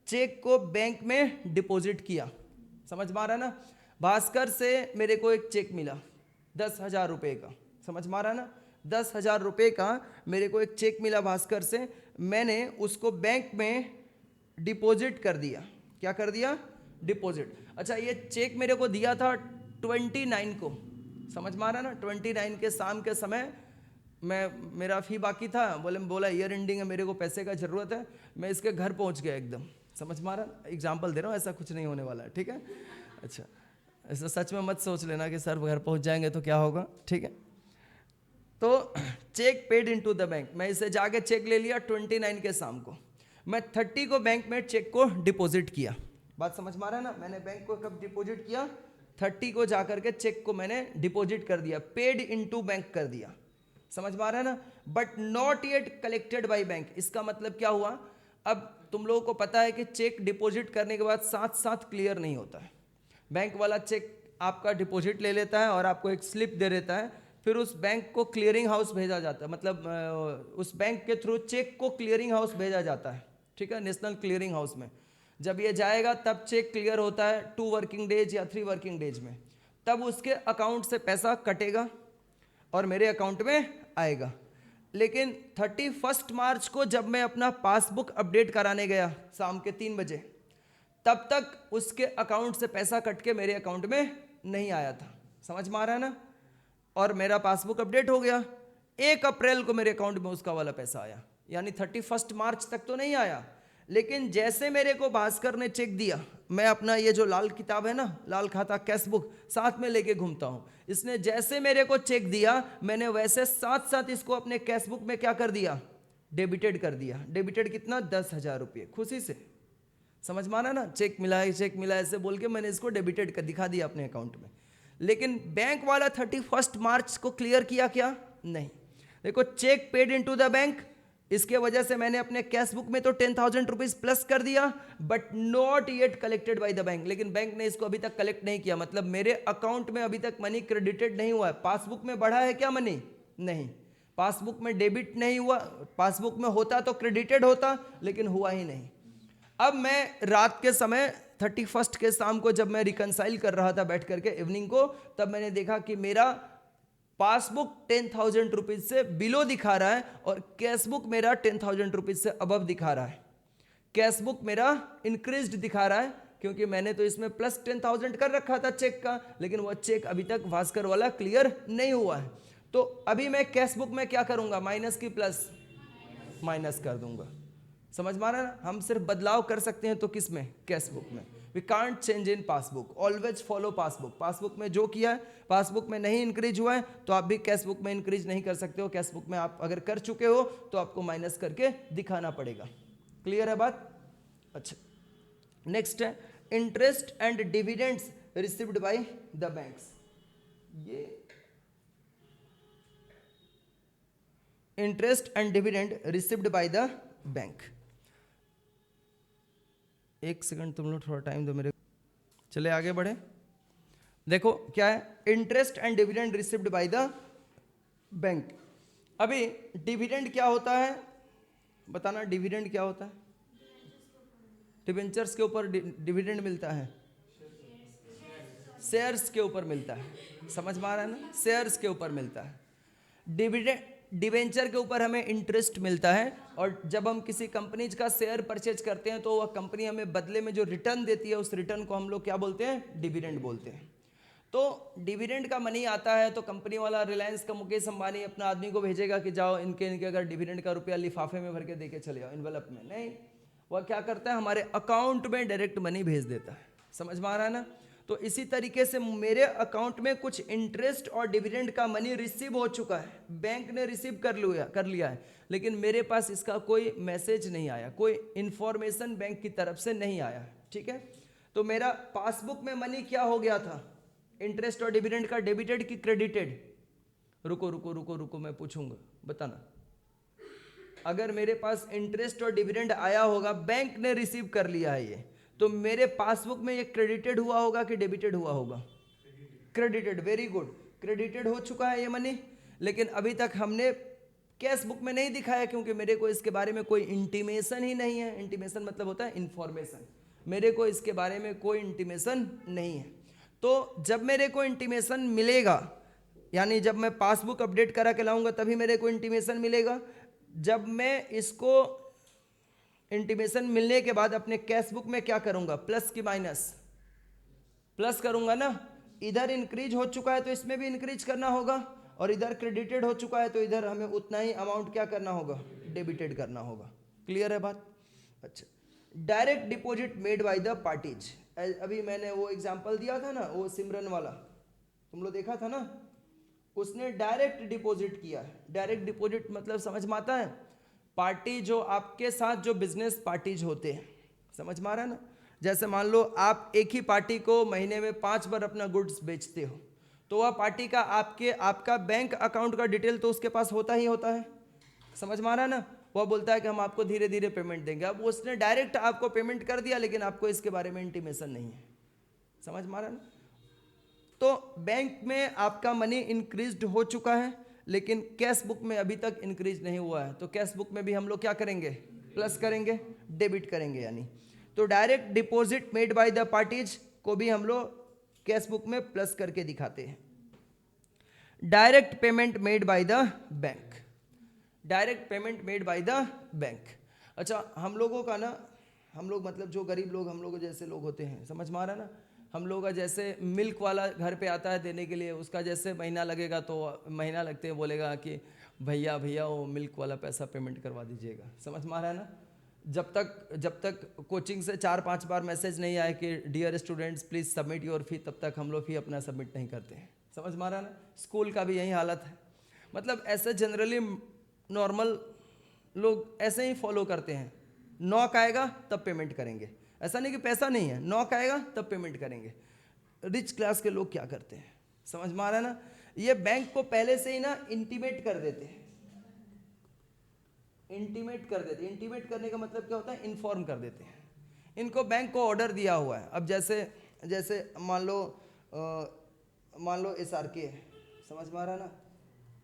चेक को बैंक में डिपॉजिट किया, समझ में आ रहा है ना। भास्कर से मेरे को एक चेक मिला 10,000 रुपये का, समझ में आ रहा है ना, 10,000 रुपये का मेरे को एक चेक मिला भास्कर से, मैंने उसको बैंक में डिपॉजिट कर दिया। क्या कर दिया, डिपॉजिट। अच्छा, ये चेक मेरे को दिया था 29 को, समझ में आ रहा है ना, 29 के शाम के समय मेरा फी बाकी था, बोला ईयर एंडिंग है, मेरे को पैसे का ज़रूरत है, मैं इसके घर पहुंच गया एकदम, समझ में आ रहा है, एग्जाम्पल दे रहा हूँ, ऐसा कुछ नहीं होने वाला है, ठीक है। अच्छा, ऐसा सच में मत सोच लेना कि सर घर पहुंच जाएंगे तो क्या होगा, ठीक है। तो cheque paid into the bank, मैं इसे जाके चेक ले लिया 29 के शाम को, मैं 30 को बैंक में चेक को डिपॉजिट किया। बात समझ में आ रहा है ना, मैंने बैंक को कब डिपॉजिट किया, 30 को जाकर के चेक को मैंने डिपॉजिट कर दिया, पेड इनटू बैंक कर दिया, समझ में आ रहा है ना। But not yet collected by bank, इसका मतलब क्या हुआ, अब तुम लोगों को पता है कि चेक डिपॉजिट करने के बाद साथ साथ क्लियर नहीं होता है। बैंक वाला चेक आपका डिपॉजिट ले लेता है और आपको एक स्लिप दे देता है, फिर उस बैंक को क्लियरिंग हाउस भेजा जाता है, मतलब उस बैंक के थ्रू चेक को क्लियरिंग हाउस भेजा जाता है, ठीक है, नेशनल क्लियरिंग हाउस में। जब ये जाएगा तब चेक क्लियर होता है 2 वर्किंग डेज या 3 वर्किंग डेज में, तब उसके अकाउंट से पैसा कटेगा और मेरे अकाउंट में आएगा। लेकिन 31 मार्च को जब मैं अपना पासबुक अपडेट कराने गया शाम के 3 बजे, तब तक उसके अकाउंट से पैसा कट के मेरे अकाउंट में नहीं आया था, समझ में आ रहा है ना। और मेरा पासबुक अपडेट हो गया, 1 अप्रैल को मेरे अकाउंट में उसका वाला पैसा आया, यानी 31 मार्च तक तो नहीं आया। लेकिन जैसे मेरे को भास्कर ने चेक दिया, मैं अपना ये जो लाल किताब है ना, लाल खाता कैश बुक साथ में लेके घूमता हूँ, इसने जैसे मेरे को चेक दिया, मैंने वैसे साथ साथ इसको अपने कैश बुक में क्या कर दिया, डेबिटेड कर दिया। डेबिटेड कितना, 10,000 रुपये, खुशी से, समझ में आना ना, चेक मिला है ऐसे बोल के मैंने इसको डेबिटेड कर दिखा दिया अपने अकाउंट में। लेकिन बैंक वाला 31 मार्च को क्लियर किया क्या, नहीं। देखो, cheque paid into the bank, इसके वजह से मैंने अपने कैश बुक में तो 10,000 रुपीज प्लस कर दिया, but not yet collected by the bank. लेकिन बैंक ने इसको अभी तक कलेक्ट नहीं किया, मतलब मेरे अकाउंट में अभी तक मनी क्रेडिटेड नहीं हुआ है। पासबुक में बढ़ा है क्या मनी? नहीं, पासबुक में डेबिट नहीं हुआ। पासबुक में होता तो क्रेडिटेड होता, लेकिन हुआ ही नहीं। अब मैं रात के समय 31 के शाम को जब मैं रिकंसाइल कर रहा था बैठ करके इवनिंग को, तब मैंने देखा कि मेरा पासबुक 10,000 रुपीज से बिलो दिखा रहा है और कैश बुक मेरा 10,000 रुपीज से अबव दिखा रहा है। कैश बुक मेरा इंक्रीज्ड दिखा रहा है, क्योंकि मैंने तो इसमें प्लस 10,000 कर रखा था चेक का, लेकिन वह चेक अभी तक भास्कर वाला क्लियर नहीं हुआ है। तो अभी मैं कैश बुक में क्या करूंगा? माइनस की प्लस? माइनस कर दूंगा। समझ में आ रहा है ना? हम सिर्फ बदलाव कर सकते हैं तो किस में? कैश बुक में। We can't change in passbook, always follow passbook. Passbook में जो किया है पासबुक में नहीं इंक्रीज हुआ है तो आप भी कैश बुक में इंक्रीज नहीं कर सकते हो। कैश बुक में आप अगर कर चुके हो तो आपको माइनस करके दिखाना पड़ेगा। क्लियर है बात? अच्छा, नेक्स्ट है interest and dividends received by the banks. ये interest and dividend received by the bank. एक सेकंड तुम लोग, थोड़ा टाइम दो मेरे। चले आगे बढ़े। देखो क्या है, interest and dividend received by the bank. अभी डिविडेंड क्या होता है बताना? डिविडेंड क्या होता है? डिबेंचर्स के ऊपर डिविडेंड मिलता है, शेयर्स के ऊपर मिलता है। समझ में आ रहा है ना? शेयर्स के ऊपर मिलता है डिविडेंड। डिबेंचर के ऊपर हमें इंटरेस्ट मिलता है, और जब हम किसी कंपनी का शेयर परचेज करते हैं तो वह कंपनी हमें बदले में जो रिटर्न देती है उस रिटर्न को हम लोग क्या बोलते हैं? डिविडेंड बोलते हैं। तो डिविडेंड का मनी आता है तो कंपनी वाला रिलायंस का मुकेश अंबानी अपना आदमी को भेजेगा कि जाओ इनके अगर डिविडेंड का रुपया लिफाफे में भर के दे के चले आओ, इन्वेलप में नहीं। वह क्या करता है? हमारे अकाउंट में डायरेक्ट मनी भेज देता है। समझ में आ रहा है ना? तो इसी तरीके से मेरे अकाउंट में कुछ इंटरेस्ट और डिविडेंड का मनी रिसीव हो चुका है, बैंक ने रिसीव कर लिया है, लेकिन मेरे पास इसका कोई मैसेज नहीं आया, कोई इंफॉर्मेशन बैंक की तरफ से नहीं आया। ठीक है, तो मेरा पासबुक में मनी क्या हो गया था? इंटरेस्ट और डिविडेंड का डेबिटेड कि क्रेडिटेड? रुको रुको रुको रुको, मैं पूछूंगा, बताना। अगर मेरे पास इंटरेस्ट और डिविडेंड आया होगा, बैंक ने रिसीव कर लिया है ये, तो मेरे पासबुक में ये क्रेडिटेड हुआ होगा कि डेबिटेड हुआ होगा? क्रेडिटेड। वेरी गुड, क्रेडिटेड हो चुका है ये मनी, लेकिन अभी तक हमने कैश बुक में नहीं दिखाया, क्योंकि मेरे को इसके बारे में कोई इंटीमेशन ही नहीं है। इंटीमेशन मतलब होता है इंफॉर्मेशन। मेरे को इसके बारे में कोई इंटीमेशन नहीं है। तो जब मेरे को इंटीमेशन मिलेगा, यानी जब मैं पासबुक अपडेट करा के लाऊंगा तभी मेरे को इंटीमेशन मिलेगा। जब मैं इसको इंटीमेशन मिलने के बाद अपने कैश बुक में क्या करूंगा? प्लस की माइनस? प्लस करूंगा ना। इधर इंक्रीज हो चुका है तो इसमें भी इंक्रीज करना होगा, और इधर क्रेडिटेड हो चुका है तो इधर हमें उतना ही अमाउंट क्या करना होगा? डेबिटेड करना होगा। क्लियर है बात? अच्छा, direct deposit made by the parties. अभी मैंने वो एग्जांपल दिया था ना, वो सिमरन वाला, तुम लोग देखा था ना, उसने डायरेक्ट डिपॉजिट किया है। डायरेक्ट डिपॉजिट मतलब समझ में आता है? पार्टी जो आपके साथ जो बिजनेस पार्टीज होते हैं, समझ में आ रहा है ना? जैसे मान लो आप एक ही पार्टी को महीने में 5 बार अपना गुड्स बेचते हो, तो वह पार्टी का आपका बैंक अकाउंट का डिटेल तो उसके पास होता ही होता है। समझ में आ रहा है ना? वह बोलता है कि हम आपको धीरे धीरे पेमेंट देंगे। अब उसने डायरेक्ट आपको पेमेंट कर दिया, लेकिन आपको इसके बारे में इंटीमेशन नहीं है। समझ में आ रहा है ना? तो बैंक में आपका मनी इंक्रीज्ड हो चुका है, लेकिन कैश बुक में अभी तक इंक्रीज नहीं हुआ है। तो कैश बुक में भी हम लोग क्या करेंगे? प्लस करेंगे, डेबिट करेंगे यानी। तो direct deposit made by the parties को भी हम लोग कैश बुक में प्लस करके दिखाते हैं। Direct payment made by the bank. Direct payment made by the bank. अच्छा, हम लोगों का ना, हम लोग मतलब जो गरीब लोग, हम लोग जैसे लोग होते हैं, समझ में आ रहा है ना? हम लोग का जैसे मिल्क वाला घर पे आता है देने के लिए, उसका जैसे महीना लगेगा तो महीना लगते हैं बोलेगा कि भैया भैया वो मिल्क वाला पैसा पेमेंट करवा दीजिएगा। समझ में आ रहा है ना? जब तक कोचिंग से 4-5 बार मैसेज नहीं आए कि dear students please submit your fee, तब तक हम लोग फी अपना सबमिट नहीं करते हैं। समझ में आ रहा है ना? स्कूल का भी यही हालत है। मतलब ऐसे जनरली नॉर्मल लोग ऐसे ही फॉलो करते हैं। नॉक आएगा तब पेमेंट करेंगे, ऐसा नहीं कि पैसा नहीं है, नॉक आएगा तब पेमेंट करेंगे। रिच क्लास के लोग क्या करते हैं? समझ में आ रहा है ना? ये बैंक को पहले से ही ना इंटीमेट कर देते हैं। इंटीमेट कर देते हैं। इंटीमेट करने का मतलब क्या होता है? इन्फॉर्म कर देते हैं। इनको बैंक को ऑर्डर दिया हुआ है। अब जैसे मान लो SRK है, समझ में आ रहा ना?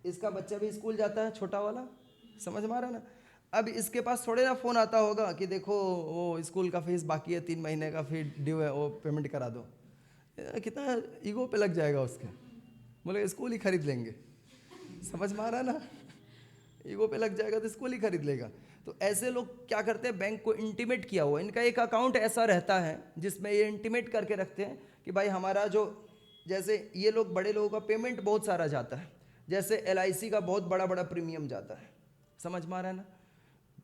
इसका बच्चा भी स्कूल जाता है, छोटा वाला, समझ में आ रहा ना? अब इसके पास थोड़े ना फ़ोन आता होगा कि देखो वो स्कूल का फीस बाकी है, 3 महीने का फीस ड्यू है, वो पेमेंट करा दो। कितना ईगो पे लग जाएगा उसके, बोले स्कूल ही खरीद लेंगे, समझ में आ रहा ना? ईगो पे लग जाएगा तो स्कूल ही खरीद लेगा। तो ऐसे लोग क्या करते हैं? बैंक को इंटीमेट किया हुआ, इनका एक अकाउंट ऐसा रहता है जिसमें ये इंटीमेट करके रखते हैं कि भाई हमारा जो, जैसे ये लोग बड़े लोगों का पेमेंट बहुत सारा जाता है, जैसे LIC का बहुत बड़ा बड़ा प्रीमियम जाता है, समझ में आ रहा है ना?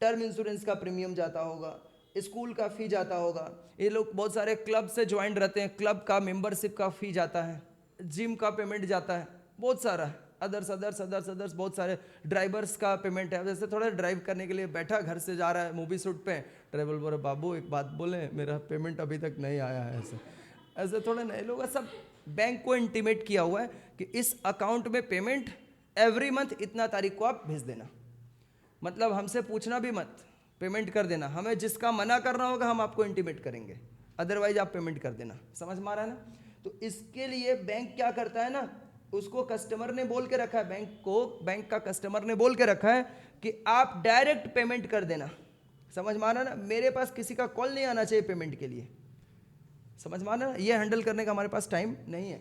टर्म इंश्योरेंस का प्रीमियम जाता होगा, स्कूल का फ़ी जाता होगा, ये लोग बहुत सारे क्लब से ज्वाइन रहते हैं, क्लब का मेंबरशिप का फ़ी जाता है, जिम का पेमेंट जाता है, बहुत सारा है, अदर्स बहुत सारे, ड्राइवर्स का पेमेंट है। जैसे थोड़ा ड्राइव करने के लिए बैठा, घर से जा रहा है मूवी शूट पे, ड्राइवर बोले बाबू एक बात बोले, मेरा पेमेंट अभी तक नहीं आया है। ऐसे थोड़े नए लोग, सब बैंक को इंटीमेट किया हुआ है कि इस अकाउंट में पेमेंट एवरी मंथ इतना तारीख को आप भेज देना, मतलब हमसे पूछना भी मत, पेमेंट कर देना। हमें जिसका मना करना होगा हम आपको इंटीमेट करेंगे, अदरवाइज आप पेमेंट कर देना, समझ में आ रहा है ना? तो इसके लिए बैंक क्या करता है ना, उसको कस्टमर ने बोल के रखा है, बैंक का कस्टमर ने बोल के रखा है कि आप डायरेक्ट पेमेंट कर देना, समझ में आ रहा है ना? मेरे पास किसी का कॉल नहीं आना चाहिए पेमेंट के लिए, समझ में आ रहा है ना? ये हैंडल करने का हमारे पास टाइम नहीं है।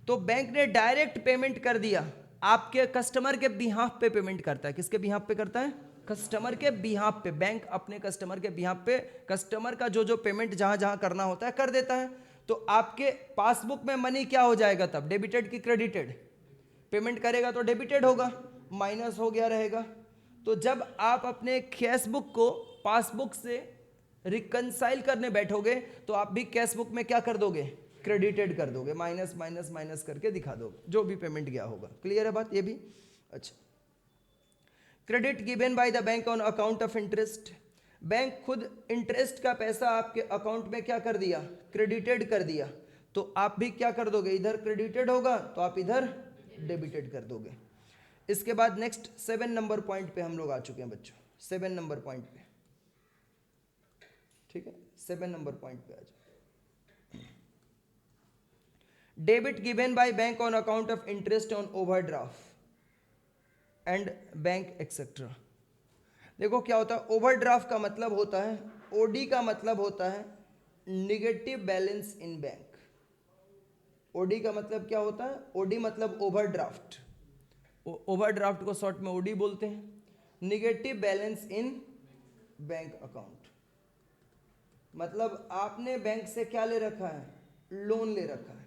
तो बैंक ने डायरेक्ट पेमेंट कर दिया, आपके कस्टमर के बिहाफ पे पेमेंट करता है। किसके बिहाफ पे करता है? कस्टमर के बिहाफ पे। बैंक अपने कस्टमर के बिहाफ पे कस्टमर का जो पेमेंट जहां जहां करना होता है कर देता है। तो आपके पासबुक में मनी क्या हो जाएगा तब? डेबिटेड की क्रेडिटेड? पेमेंट करेगा तो डेबिटेड होगा, माइनस हो गया रहेगा। तो जब आप अपने कैश बुक को पासबुक से रिकंसाइल करने बैठोगे तो आप भी कैश बुक में क्या कर दोगे? क्रेडिटेड कर दोगे, माइनस माइनस माइनस करके दिखा दोगे जो भी पेमेंट गया होगा। क्लियर है बात ये भी? अच्छा, credit given by the bank on account of interest. Bank खुद इंटरेस्ट का पैसा आपके अकाउंट में क्या कर दिया? क्रेडिटेड कर दिया। तो आप भी क्या कर दोगे? इधर क्रेडिटेड होगा तो आप इधर डेबिटेड कर दोगे। इसके बाद नेक्स्ट 7 नंबर पॉइंट पे हम लोग आ चुके हैं बच्चों, 7 नंबर पॉइंट पे, ठीक है? 7 नंबर पॉइंट पे आ जाओ। Debit given by bank on account of interest on overdraft and bank etcetera. देखो क्या होता है, ओवरड्राफ्ट का मतलब होता है, ओडी का मतलब होता है negative balance in bank. OD का मतलब क्या होता है? ओडी मतलब ओवरड्राफ्ट, ओवरड्राफ्ट को शॉर्ट में ओडी बोलते हैं। Negative balance in bank account मतलब आपने बैंक से क्या ले रखा है? लोन ले रखा है।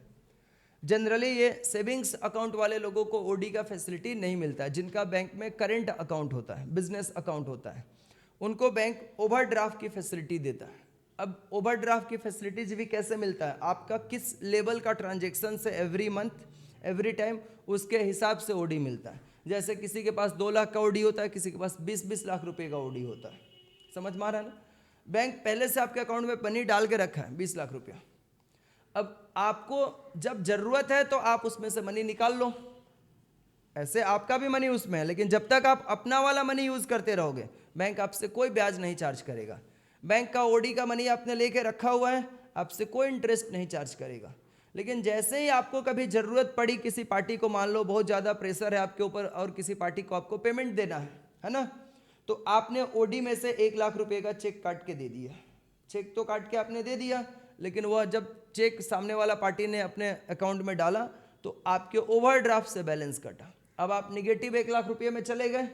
जनरली ये सेविंग्स अकाउंट वाले लोगों को ओडी का फैसिलिटी नहीं मिलता है। जिनका बैंक में करेंट अकाउंट होता है, बिजनेस अकाउंट होता है, उनको बैंक ओवरड्राफ्ट की फैसिलिटी देता है। अब ओवरड्राफ्ट की फैसिलिटीज भी कैसे मिलता है? आपका किस लेवल का ट्रांजेक्शन से एवरी मंथ एवरी टाइम, उसके हिसाब से ओडी मिलता है। जैसे किसी के पास 2 लाख का ओडी होता है, किसी के पास 20-20 लाख रुपए का ओडी होता है, समझ में आ रहा है ना? बैंक पहले से आपके अकाउंट में मनी डाल के रखा है 20 लाख रुपया। अब आपको जब जरूरत है तो आप उसमें से मनी निकाल लो, ऐसे आपका भी मनी उसमें है। लेकिन जब तक आप अपना वाला मनी यूज करते रहोगे बैंक आपसे कोई ब्याज नहीं चार्ज करेगा। बैंक का ओडी का मनी आपने लेके रखा हुआ है, आपसे कोई इंटरेस्ट नहीं चार्ज करेगा। लेकिन जैसे ही आपको कभी जरूरत पड़ी, किसी पार्टी को मान लो बहुत ज़्यादा प्रेशर है आपके ऊपर और किसी पार्टी को आपको पेमेंट देना है ना? तो आपने ओडी में से 1 लाख रुपए का चेक काट के दे दिया। चेक तो काट के आपने दे दिया, लेकिन वह जब चेक सामने वाला पार्टी ने अपने अकाउंट में डाला तो आपके ओवरड्राफ्ट से बैलेंस कटा। अब आप निगेटिव 1 लाख रुपये में चले गए।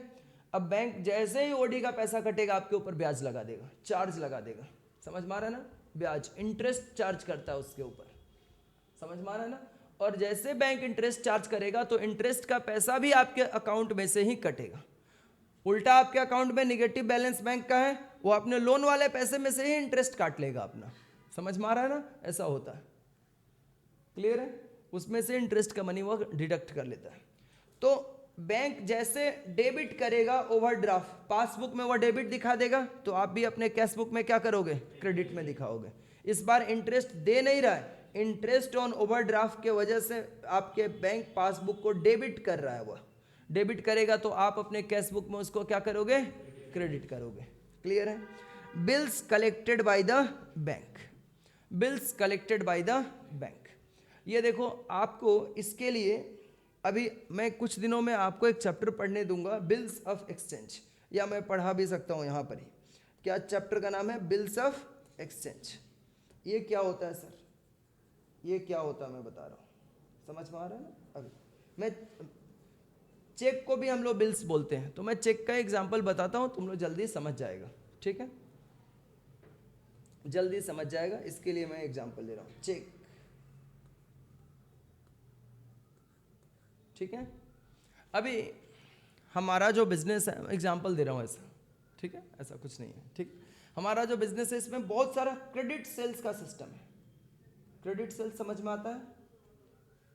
अब बैंक जैसे ही ओडी का पैसा कटेगा आपके ऊपर ब्याज लगा देगा, चार्ज लगा देगा, समझ में आ रहा है ना? ब्याज, इंटरेस्ट चार्ज करता है उसके ऊपर, समझ में आ रहा है ना? और जैसे बैंक इंटरेस्ट चार्ज करेगा तो इंटरेस्ट का पैसा भी आपके अकाउंट में से ही कटेगा। उल्टा आपके अकाउंट में निगेटिव बैलेंस बैंक का है, वो अपने लोन वाले पैसे में से ही इंटरेस्ट काट लेगा अपना, समझ में आ रहा है ना? ऐसा होता है, क्लियर है? उसमें से इंटरेस्ट का मनी वो डिडक्ट कर लेता है। तो बैंक जैसे डेबिट करेगा ओवरड्राफ्ट, पासबुक में वो डेबिट दिखा देगा, तो आप भी अपने कैश बुक में क्या करोगे? क्रेडिट में दिखाओगे। इस बार इंटरेस्ट दे नहीं रहा है, इंटरेस्ट ऑन ओवरड्राफ्ट के वजह से आपके बैंक पासबुक को डेबिट कर रहा है। वह डेबिट करेगा तो आप अपने कैश बुक में उसको क्या करोगे? क्रेडिट करोगे। क्लियर है? Bills collected by the bank, bills collected by the bank. ये देखो, आपको इसके लिए अभी मैं कुछ दिनों में आपको एक चैप्टर पढ़ने दूंगा, बिल्स ऑफ एक्सचेंज, या मैं पढ़ा भी सकता हूँ यहाँ पर ही। क्या चैप्टर का नाम है? Bills of exchange. ये क्या होता है सर? ये क्या होता है मैं बता रहा हूँ, समझ में आ रहा है ना? अभी मैं चेक को भी हम लोग बिल्स बोलते हैं, तो मैं चेक का एग्जांपल बताता हूँ, तुम लोग जल्दी समझ जाएगा। ठीक है, जल्दी समझ जाएगा, इसके लिए मैं एग्जांपल दे रहा हूँ, चेक। ठीक है, अभी हमारा जो बिजनेस है, एग्जांपल दे रहा हूँ ऐसा, ठीक है, ऐसा कुछ नहीं है। ठीक, हमारा जो बिजनेस है इसमें बहुत सारा क्रेडिट सेल्स का सिस्टम है। क्रेडिट सेल्स समझ में आता है?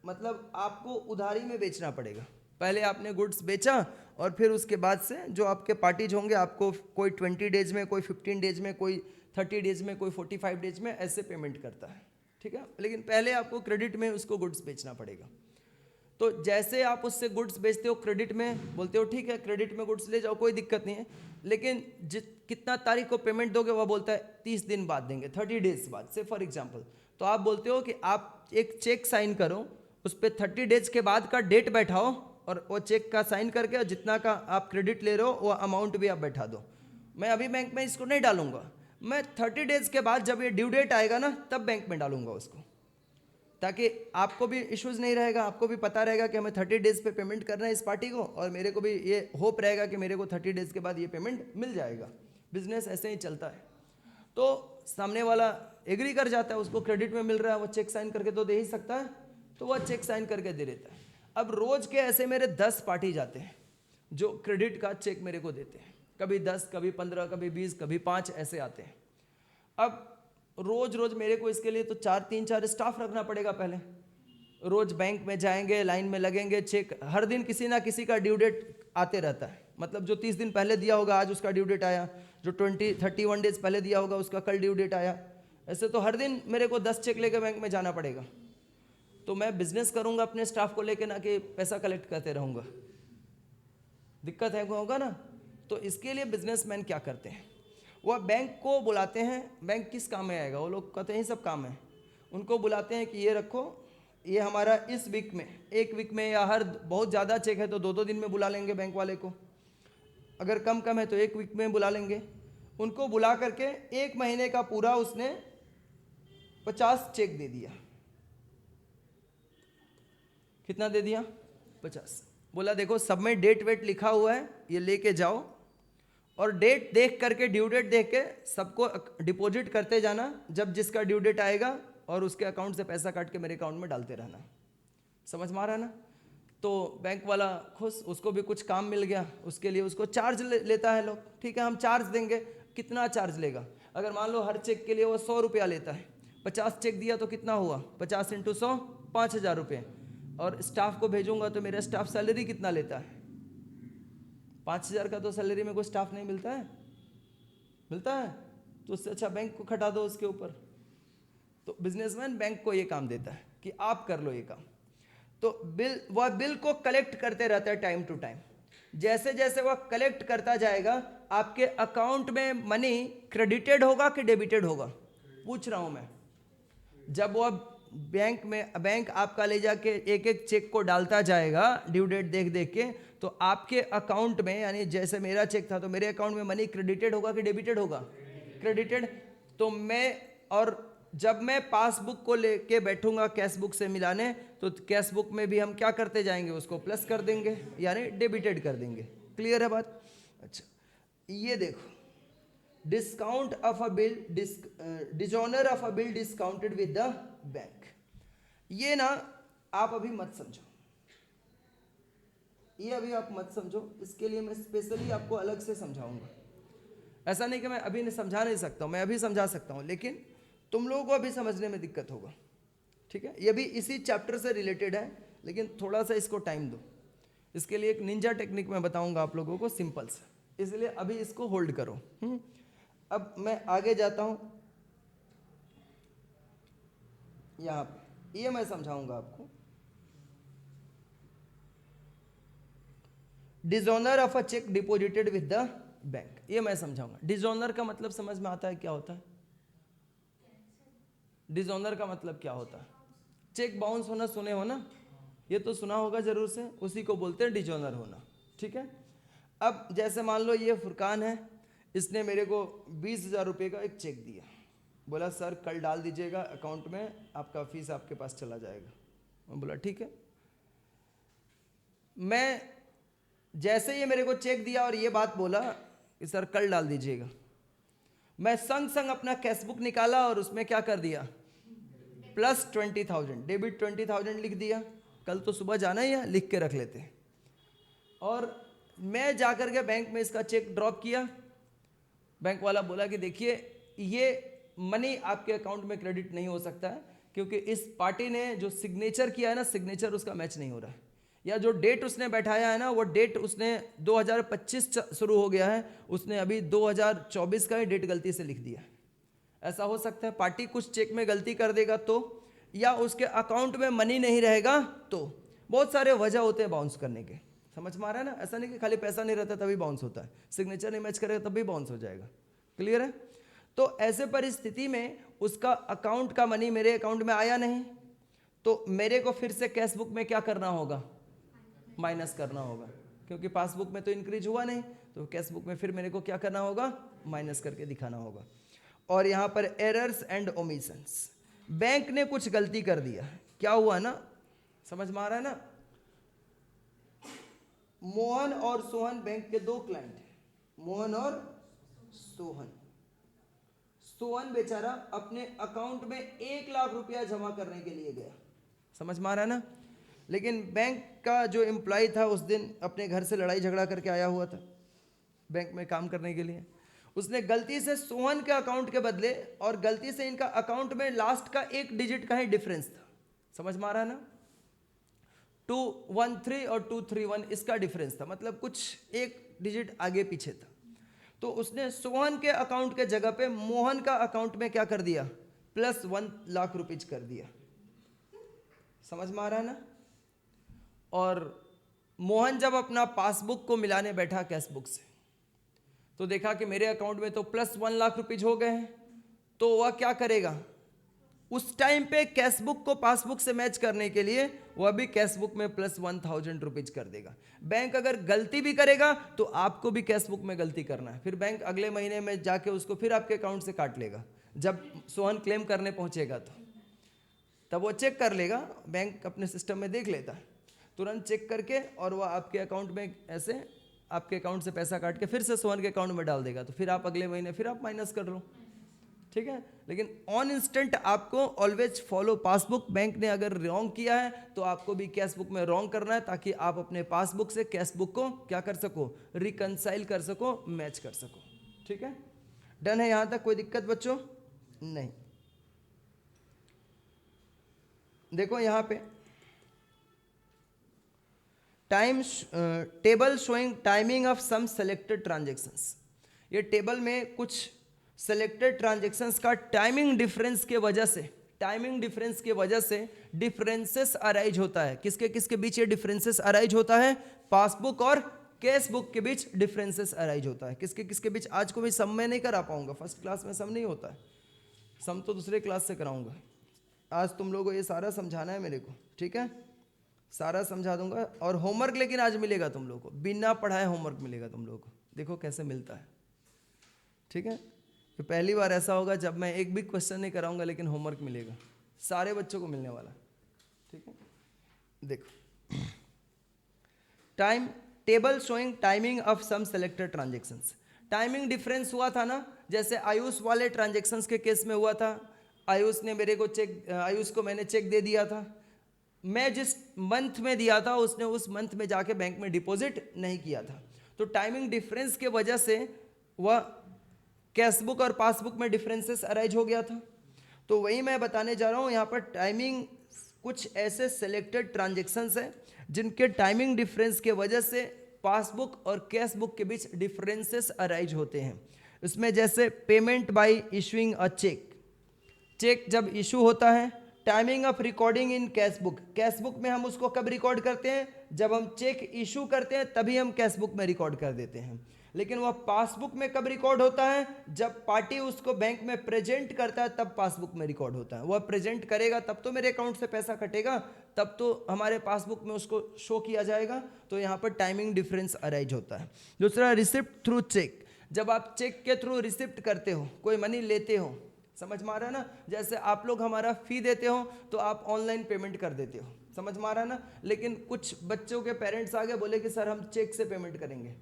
मतलब आपको उधारी में बेचना पड़ेगा। पहले आपने गुड्स बेचा और फिर उसके बाद से जो आपके पार्टीज होंगे, आपको कोई 20 डेज में, कोई 15 डेज में, कोई 30 डेज में, कोई 45 डेज में ऐसे पेमेंट करता है। ठीक है, लेकिन पहले आपको क्रेडिट में उसको गुड्स बेचना पड़ेगा। तो जैसे आप उससे गुड्स बेचते हो क्रेडिट में, बोलते हो ठीक है क्रेडिट में गुड्स ले जाओ, कोई दिक्कत नहीं है, लेकिन कितना तारीख को पेमेंट दोगे? वह बोलता है 30 दिन बाद देंगे, 30 डेज बाद से फॉर एग्जांपल। तो आप बोलते हो कि आप एक चेक साइन करो, उस पर 30 डेज के बाद का डेट बैठाओ और वो चेक का साइन करके, और जितना का आप क्रेडिट ले रहे हो वो अमाउंट भी आप बैठा दो। मैं अभी बैंक में इसको नहीं डालूंगा, मैं 30 डेज के बाद जब ये ड्यू डेट आएगा ना, तब बैंक में डालूंगा उसको, ताकि आपको भी इश्यूज नहीं रहेगा, आपको भी पता रहेगा कि हमें 30 डेज पे पेमेंट करना है इस पार्टी को, और मेरे को भी ये होप रहेगा कि मेरे को 30 डेज के बाद ये पेमेंट मिल जाएगा। बिजनेस ऐसे ही चलता है। तो सामने वाला एग्री कर जाता है, उसको क्रेडिट में मिल रहा है, वो चेक साइन करके तो दे ही सकता है, तो वह चेक साइन करके दे देता है। अब रोज के ऐसे मेरे 10 पार्टी जाते हैं जो क्रेडिट का चेक मेरे को देते हैं, कभी 10, कभी 15, कभी 20, कभी 5 ऐसे आते हैं। अब रोज रोज मेरे को इसके लिए तो 3-4 स्टाफ रखना पड़ेगा। पहले रोज बैंक में जाएंगे, लाइन में लगेंगे, चेक हर दिन किसी ना किसी का ड्यू डेट आते रहता है। मतलब जो 30 दिन पहले दिया होगा आज उसका ड्यू डेट आया, जो 31 डेज पहले दिया होगा उसका कल ड्यू डेट आया। ऐसे तो हर दिन मेरे को 10 चेक लेकर बैंक में जाना पड़ेगा। तो मैं बिजनेस करूंगा अपने स्टाफ को लेकर, ना कि पैसा कलेक्ट करते रहूंगा, दिक्कत है होगा ना। तो इसके लिए बिजनेसमैन क्या करते हैं, वह बैंक को बुलाते हैं। बैंक किस काम में आएगा? वो लोग कहते हैं सब काम है। उनको बुलाते हैं कि ये रखो, ये हमारा इस वीक में, एक वीक में, या हर बहुत ज़्यादा चेक है तो 2-2 दिन में बुला लेंगे बैंक वाले को, अगर कम कम है तो 1 वीक में बुला लेंगे। उनको बुला करके 1 महीने का पूरा उसने 50 चेक दे दिया। कितना दे दिया? 50। बोला देखो सब में डेट वेट लिखा हुआ है, ये लेके जाओ, और डेट देख करके, ड्यू डेट देख के सबको डिपॉजिट करते जाना, जब जिसका ड्यू डेट आएगा और उसके अकाउंट से पैसा काट के मेरे अकाउंट में डालते रहना। समझ में आ रहा है ना? तो बैंक वाला खुश, उसको भी कुछ काम मिल गया, उसके लिए उसको चार्ज लेता है लोग। ठीक है, हम चार्ज देंगे। कितना चार्ज लेगा? अगर मान लो हर चेक के लिए वो 100 रुपया लेता है, 50 चेक दिया तो कितना हुआ? 50 × 100 5,000 रुपये। और स्टाफ को भेजूंगा तो मेरा स्टाफ सैलरी कितना लेता है? 5,000 का तो सैलरी में कोई स्टाफ नहीं मिलता है, मिलता है? तो उससे अच्छा बैंक को खटा दो उसके ऊपर। तो बिजनेसमैन बैंक को ये काम देता है कि आप कर लो ये काम। तो वह बिल को कलेक्ट करते रहता है टाइम टू टाइम। जैसे जैसे वह कलेक्ट करता जाएगा, आपके अकाउंट में मनी क्रेडिटेड होगा कि डेबिटेड होगा? पूछ रहा हूं मैं। जब वह बैंक आपका ले जाके एक एक चेक को डालता जाएगा ड्यू डेट देख देख के, तो आपके अकाउंट में, यानी जैसे मेरा चेक था तो मेरे अकाउंट में मनी क्रेडिटेड होगा कि डेबिटेड होगा? क्रेडिटेड। तो और जब मैं पासबुक को लेके बैठूंगा कैश बुक से मिलाने, तो कैश बुक में भी हम क्या करते जाएंगे? उसको प्लस कर देंगे, यानी डेबिटेड कर देंगे। क्लियर है बात? अच्छा, ये देखो, discount of a bill, dishonour of a bill discounted with the bank. ये ना आप अभी मत समझो, ये अभी आप मत समझो, इसके लिए मैं स्पेशली आपको अलग से समझाऊंगा। ऐसा नहीं कि मैं अभी समझा नहीं सकता हूं, मैं अभी समझा सकता हूं, लेकिन तुम लोगों को अभी समझने में दिक्कत होगा। ठीक है, ये भी इसी चैप्टर से रिलेटेड है, लेकिन थोड़ा सा इसको टाइम दो। इसके लिए एक निंजा टेक्निक मैं बताऊंगा आप लोगों को, सिंपल सा, इसलिए अभी इसको होल्ड करो। अब मैं आगे जाता हूं, यहां पे ये मैं समझाऊंगा आपको। Dishonour of a check deposited with the bank, ये मैं समझाऊंगा। डिसऑनर का मतलब समझ में आता है क्या होता है? डिसऑनर का मतलब क्या होता है? चेक बाउंस होना सुने हो ना, ये तो सुना होगा जरूर से, उसी को बोलते हैं डिसऑनर होना। ठीक है, अब जैसे मान लो ये फुरकान है, इसने मेरे को 20,000 रुपये का एक चेक दिया, बोला सर कल डाल दीजिएगा अकाउंट में, आपका फीस आपके पास चला जाएगा। मैं बोला ठीक है। मैं जैसे ये मेरे को चेक दिया और ये बात बोला कि सर कल डाल दीजिएगा, मैं संग संग अपना कैशबुक निकाला और उसमें क्या कर दिया, प्लस 20,000, डेबिट 20,000 लिख दिया। कल तो सुबह जाना ही है, लिख के रख लेते हैं। और मैं जाकर के बैंक में इसका चेक ड्रॉप किया। बैंक वाला बोला कि देखिए ये मनी आपके अकाउंट में क्रेडिट नहीं हो सकता है, क्योंकि इस पार्टी ने जो सिग्नेचर किया है ना, सिग्नेचर उसका मैच नहीं हो रहा है, या जो डेट उसने बैठाया है ना, वो डेट उसने 2025 शुरू हो गया है, उसने अभी 2024 का ही डेट गलती से लिख दिया है। ऐसा हो सकता है पार्टी कुछ चेक में गलती कर देगा तो, या उसके अकाउंट में मनी नहीं रहेगा तो, बहुत सारे वजह होते हैं बाउंस करने के। समझ में आ रहा है ना? ऐसा नहीं कि खाली पैसा नहीं रहता तभी बाउंस होता है, सिग्नेचर नहीं मैच करेगा तब भी बाउंस हो जाएगा। क्लियर है? तो ऐसे परिस्थिति में उसका अकाउंट का मनी मेरे अकाउंट में आया नहीं, तो मेरे को फिर से कैशबुक में क्या करना होगा, माइनस करना होगा, क्योंकि पासबुक में तो इंक्रीज हुआ नहीं, तो कैशबुक में फिर मेरे को क्या करना होगा, माइनस करके दिखाना होगा। और यहाँ पर एरर्स एंड ओमिशंस, बैंक ने कुछ गलती कर दिया, क्या हुआ ना, समझ में आ रहा है ना? मोहन और सोहन बैंक के दो क्लाइंट हैं, मोहन और सोहन। सोहन बेचारा अपने अकाउंट में 1 लाख रुपया जमा करने के लिए गया, समझ में आ रहा है ना? लेकिन बैंक का जो एम्प्लॉय था उस दिन अपने घर से लड़ाई झगड़ा करके आया हुआ था बैंक में काम करने के लिए, उसने गलती से सोहन के अकाउंट के बदले, और गलती से इनका अकाउंट में लास्ट का 1 डिजिट का ही डिफरेंस था, समझ में आ रहा है ना? 213 और 231 इसका डिफरेंस था, मतलब कुछ 1 डिजिट आगे पीछे था। तो उसने सोहन के अकाउंट के जगह पे मोहन का अकाउंट में क्या कर दिया, प्लस 1 लाख रुपीज कर दिया। समझ में आ रहा है ना? और मोहन जब अपना पासबुक को मिलाने बैठा कैशबुक से, तो देखा कि मेरे अकाउंट में तो प्लस 1 लाख रुपीज हो गए हैं, तो वह क्या करेगा, उस टाइम पे कैशबुक को पासबुक से मैच करने के लिए वह भी कैशबुक में प्लस 1,000 रुपीज कर देगा। बैंक अगर गलती भी करेगा तो आपको भी कैशबुक में गलती करना है, फिर बैंक अगले महीने में जाके उसको फिर आपके अकाउंट से काट लेगा। जब सोहन क्लेम करने पहुंचेगा तो तब वो चेक कर लेगा, बैंक अपने सिस्टम में देख लेता है, तुरंत चेक करके, और वह आपके अकाउंट में ऐसे आपके अकाउंट से पैसा काट के फिर से सोहन के अकाउंट में डाल देगा, तो फिर आप अगले महीने फिर आप माइनस कर लो। ठीक है, लेकिन ऑन इंस्टेंट आपको ऑलवेज फॉलो पासबुक। बैंक ने अगर रॉन्ग किया है तो आपको भी कैशबुक में रॉन्ग करना है, ताकि आप अपने पासबुक से कैशबुक को क्या कर सको, रिकंसाइल कर सको, मैच कर सको। ठीक है, डन है यहां तक? कोई दिक्कत बच्चों? नहीं। देखो यहां पे time table showing timing of some selected transactions, ये टेबल में कुछ सेलेक्टेड ट्रांजेक्शंस का टाइमिंग डिफरेंस के वजह से डिफरेंसेस अराइज होता है। किसके किसके बीच ये डिफरेंसेस अराइज होता है? पासबुक और कैशबुक के बीच डिफरेंसेस अराइज होता है। किसके किसके बीच? आज को भी सम में नहीं करा पाऊंगा, फर्स्ट क्लास में सम नहीं होता है, सम तो दूसरे क्लास से कराऊंगा। आज तुम लोगों को ये सारा समझाना है मेरे को, ठीक है? सारा समझा दूंगा, और होमवर्क लेकिन आज मिलेगा तुम लोगों को, बिना पढ़ाए होमवर्क मिलेगा तुम लोगों को। देखो कैसे मिलता है, ठीक है? तो पहली बार ऐसा होगा जब मैं एक भी क्वेश्चन नहीं कराऊंगा लेकिन होमवर्क मिलेगा, सारे बच्चों को मिलने वाला। ठीक है, देखो time table showing timing of some selected transactions. Timing difference हुआ था ना, जैसे आयुष वाले ट्रांजेक्शंस के केस में हुआ था। आयुष ने मेरे को आयुष को मैंने चेक दे दिया था, मैं जिस मंथ में दिया था उसने उस मंथ में जाके बैंक में डिपॉजिट नहीं किया था, तो टाइमिंग डिफरेंस के वजह से वह कैशबुक और पासबुक में डिफरेंसेस अराइज हो गया था। तो वही मैं बताने जा रहा हूँ यहाँ पर। टाइमिंग कुछ ऐसे सेलेक्टेड ट्रांजेक्शन्स हैं जिनके टाइमिंग डिफरेंस के वजह से पासबुक और कैशबुक के बीच डिफरेंसेस अराइज होते हैं। इसमें जैसे payment by issuing a cheque, cheque जब इशू होता है timing of recording in cash book, cash book में हम उसको कब रिकॉर्ड करते हैं, जब हम चेक इशू करते हैं तभी हम कैश बुक में रिकॉर्ड कर देते हैं। लेकिन वह पासबुक में कब रिकॉर्ड होता है, जब पार्टी उसको बैंक में प्रेजेंट करता है तब पासबुक में रिकॉर्ड होता है। वह प्रेजेंट करेगा तब तो मेरे अकाउंट से पैसा कटेगा, तब तो हमारे पासबुक में उसको शो किया जाएगा। तो यहाँ पर टाइमिंग डिफरेंस अराइज होता है। दूसरा, रिसिप्ट थ्रू चेक, जब आप चेक के थ्रू रिसिप्ट करते हो, कोई मनी लेते हो, समझ में आ रहा है ना, जैसे आप लोग हमारा फी देते हो तो आप ऑनलाइन पेमेंट कर देते हो, समझ में आ रहा है ना। लेकिन कुछ बच्चों के पेरेंट्स आ गए, बोले कि सर हम चेक से पेमेंट करेंगे,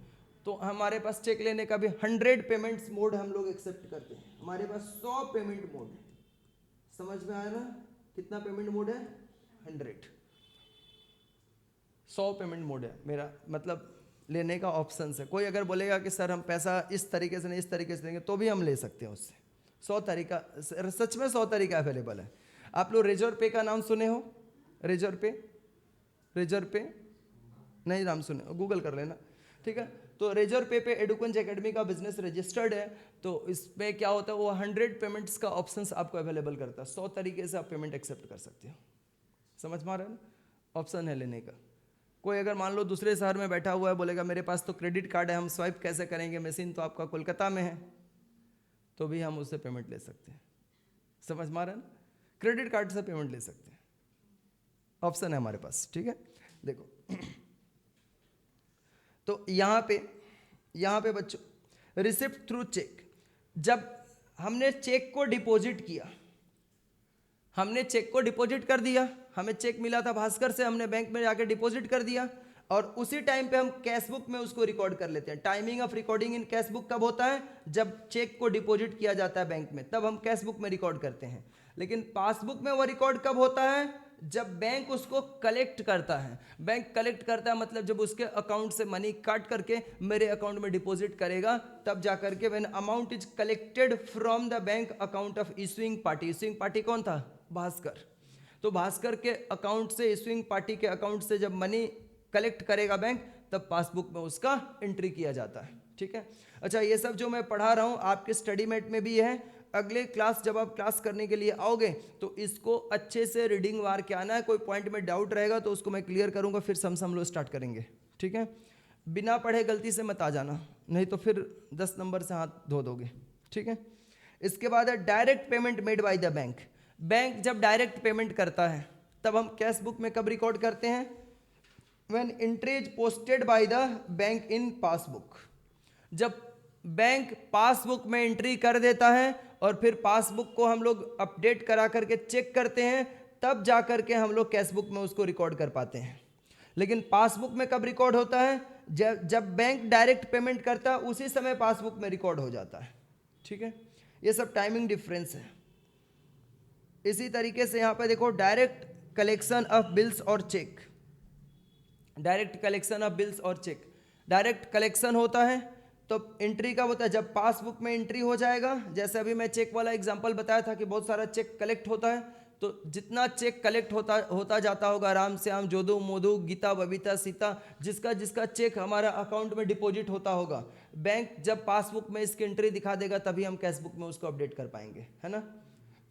तो हमारे पास चेक लेने का भी 100 पेमेंट्स मोड हम लोग एक्सेप्ट करते हैं। हमारे पास 100 पेमेंट मोड है, समझ में आया ना, कितना पेमेंट मोड है, 100 पेमेंट मोड है मेरा, मतलब लेने का ऑप्शन है। कोई अगर बोलेगा कि सर हम पैसा इस तरीके से नहीं इस तरीके से देंगे, तो भी हम ले सकते हैं उससे। 100 तरीका, सच में 100 तरीका अवेलेबल है। आप लोग रेजर पे का नाम सुने हो, रेजर पे नहीं नाम सुने, गूगल कर लेना, ठीक है। तो रेजर पे एडुकुंज एकेडमी का बिजनेस रजिस्टर्ड है, तो इसमें क्या होता है, वो 100 पेमेंट्स का ऑप्शंस आपको अवेलेबल करता है। 100 तरीके से आप पेमेंट एक्सेप्ट कर सकते हो, समझ में आ रहा है ना, ऑप्शन है लेने का। कोई अगर मान लो दूसरे शहर में बैठा हुआ है, बोलेगा मेरे पास तो क्रेडिट कार्ड है, हम स्वाइप कैसे करेंगे, मशीन तो आपका कोलकाता में है, तो भी हम उससे पेमेंट ले सकते हैं, समझ में आ रहा है ना, क्रेडिट कार्ड से पेमेंट ले सकते हैं, ऑप्शन है हमारे पास, ठीक है। देखो तो यहाँ पे बच्चों, रिसिप्ट थ्रू चेक, जब हमने चेक को डिपॉजिट किया, हमने चेक को डिपॉजिट कर दिया, हमें चेक मिला था भास्कर से, हमने बैंक में जाकर डिपॉजिट कर दिया, और उसी टाइम पे हम कैश बुक में उसको रिकॉर्ड कर लेते हैं। Timing of recording in cash book कब होता है, जब चेक को डिपॉजिट किया जाता है बैंक में, तब हम कैश बुक में रिकॉर्ड करते हैं। लेकिन पासबुक में वो रिकॉर्ड कब होता है, जब बैंक उसको कलेक्ट करता है। बैंक कलेक्ट करता है मतलब जब उसके अकाउंट से मनी काट करके मेरे अकाउंट में डिपॉजिट करेगा, तब जा करके when amount is collected from the bank account of issuing party. Issuing party कौन था, भास्कर। तो भास्कर के अकाउंट से, इशुइंग पार्टी के अकाउंट से जब मनी कलेक्ट करेगा बैंक, तब पासबुक में उसका एंट्री किया जाता है, ठीक है। अच्छा, ये सब जो मैं पढ़ा रहा हूँ आपके स्टडी मेट में भी है। अगले क्लास जब आप क्लास करने के लिए आओगे तो इसको अच्छे से रीडिंग वार के आना है। कोई पॉइंट में डाउट रहेगा तो उसको मैं क्लियर करूंगा, फिर हम लोग स्टार्ट करेंगे, ठीक है। बिना पढ़े गलती से मत आ जाना, नहीं तो फिर 10 नंबर से हाथ धो दोगे, ठीक है। इसके बाद है direct payment made by the bank. Bank जब डायरेक्ट पेमेंट करता है तब हम कैश बुक में कब रिकॉर्ड करते हैं, when entry is posted bye the bank in passbook. जब बैंक पासबुक में एंट्री कर देता है और फिर पासबुक को हम लोग अपडेट करा करके चेक करते हैं, तब जा करके हम लोग कैश बुक में उसको रिकॉर्ड कर पाते हैं। लेकिन पासबुक में कब रिकॉर्ड होता है, जब बैंक डायरेक्ट पेमेंट करता है उसी समय पासबुक में रिकॉर्ड हो जाता है, ठीक है। ये सब टाइमिंग डिफरेंस है। इसी तरीके से यहाँ पे देखो, डायरेक्ट कलेक्शन ऑफ बिल्स और cheque. Direct collection of bills और चेक, डायरेक्ट कलेक्शन होता है तो एंट्री कब होता है, जब पासबुक में एंट्री हो जाएगा। जैसे अभी मैं चेक वाला एग्जांपल बताया था कि बहुत सारा चेक कलेक्ट होता है, तो जितना चेक कलेक्ट होता जाता होगा, राम श्याम जोदू मोदू गीता बबीता सीता, जिसका जिसका चेक हमारा अकाउंट में डिपॉजिट होता होगा, बैंक जब पासबुक में इसकी एंट्री दिखा देगा तभी हम कैश बुक में उसको अपडेट कर पाएंगे, है ना।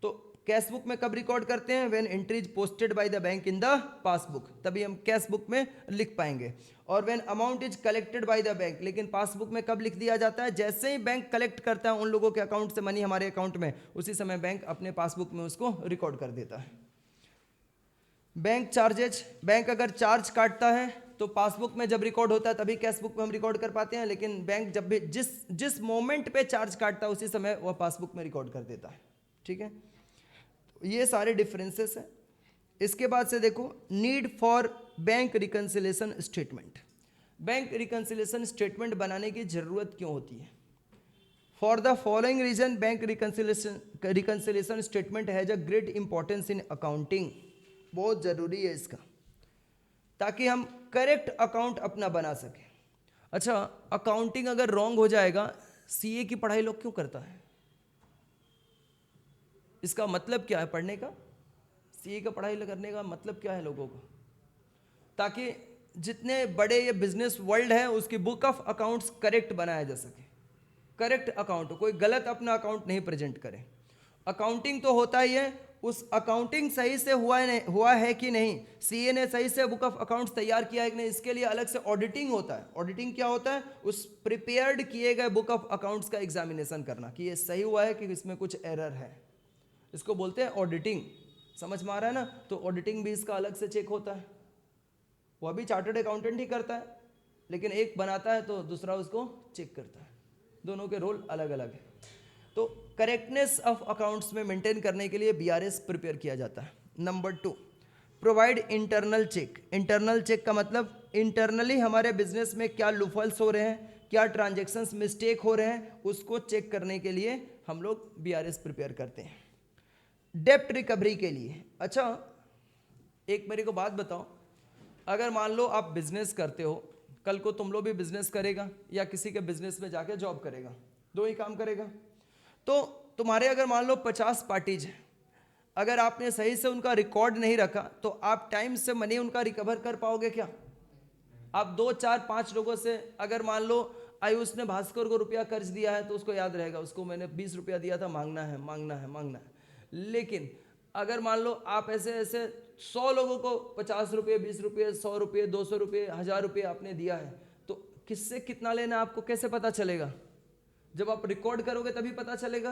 तो कैश बुक में कब रिकॉर्ड करते हैं, when entry is posted bye the bank in the passbook, तभी हम कैश बुक में लिख पाएंगे। और when amount is collected by the bank, लेकिन पासबुक में कब लिख दिया जाता है, जैसे ही बैंक कलेक्ट करता है उन लोगों के अकाउंट से मनी हमारे अकाउंट में, उसी समय बैंक अपने पासबुक में उसको रिकॉर्ड कर देता है। बैंक चार्जेज, बैंक अगर चार्ज काटता है तो पासबुक में जब रिकॉर्ड होता है तभी कैश बुक में हम रिकॉर्ड कर पाते हैं, लेकिन बैंक जब भी जिस मोमेंट पे चार्ज काटता है उसी समय वह पासबुक में रिकॉर्ड कर देता है, ठीक है। ये सारे डिफरेंसेस हैं। इसके बाद से देखो, need for bank reconciliation statement. Bank reconciliation statement बनाने की जरूरत क्यों होती है, for the following reason bank reconciliation statement has a great importance in accounting. बहुत जरूरी है इसका, ताकि हम करेक्ट अकाउंट अपना बना सकें। अच्छा, अकाउंटिंग अगर रॉन्ग हो जाएगा, सीए की पढ़ाई लोग क्यों करता है, इसका मतलब क्या है पढ़ने का, सीए का पढ़ाई करने का मतलब क्या है लोगों को, ताकि जितने बड़े ये बिजनेस वर्ल्ड है उसकी बुक ऑफ अकाउंट्स करेक्ट बनाया जा सके। करेक्ट अकाउंट, कोई गलत अपना अकाउंट नहीं प्रेजेंट करे। अकाउंटिंग तो होता ही है, उस अकाउंटिंग सही से हुआ है कि नहीं, सीए ने सही से बुक ऑफ अकाउंट्स तैयार किया है कि नहीं, इसके लिए अलग से ऑडिटिंग होता है। ऑडिटिंग क्या होता है? उस प्रिपेयर्ड किए गए बुक ऑफ अकाउंट्स का एग्जामिनेशन करना कि ये सही हुआ है कि इसमें कुछ एरर है, इसको बोलते हैं ऑडिटिंग। समझ में आ रहा है ना? तो ऑडिटिंग भी इसका अलग से चेक होता है, वह भी चार्टर्ड अकाउंटेंट ही करता है, लेकिन एक बनाता है तो दूसरा उसको चेक करता है, दोनों के रोल अलग अलग है। तो करेक्टनेस ऑफ अकाउंट्स में मेंटेन करने के लिए बीआरएस प्रिपेयर किया जाता है। Number 2, provide internal check. Internal check का मतलब इंटरनली हमारे बिजनेस में क्या लूफॉल्स हो रहे हैं, क्या ट्रांजैक्शंस मिस्टेक हो रहे हैं, उसको चेक करने के लिए हम लोग बीआरएस प्रिपेयर करते हैं। डेप्ट रिकवरी के लिए, अच्छा एक मेरे को बात बताओ, अगर मान लो आप बिजनेस करते हो, कल को तुम लोग भी बिजनेस करेगा या किसी के बिजनेस में जाके जॉब करेगा, दो ही काम करेगा। तो तुम्हारे अगर मान लो 50 पार्टीज हैं, अगर आपने सही से उनका रिकॉर्ड नहीं रखा तो आप टाइम से मनी उनका रिकवर कर पाओगे क्या? आप 2 4 5 लोगों से, अगर मान लो आयुष ने भास्कर को रुपया कर्ज दिया है तो उसको याद रहेगा, उसको मैंने 20 रुपया दिया था, मांगना है मांगना है मांगना है। लेकिन अगर मान लो आप ऐसे ऐसे 100 लोगों को 50 रुपये 20 रुपये 100 रुपये 200 रुपये 1000 रुपये आपने दिया है, तो किससे कितना लेना आपको कैसे पता चलेगा? जब आप रिकॉर्ड करोगे तभी पता चलेगा।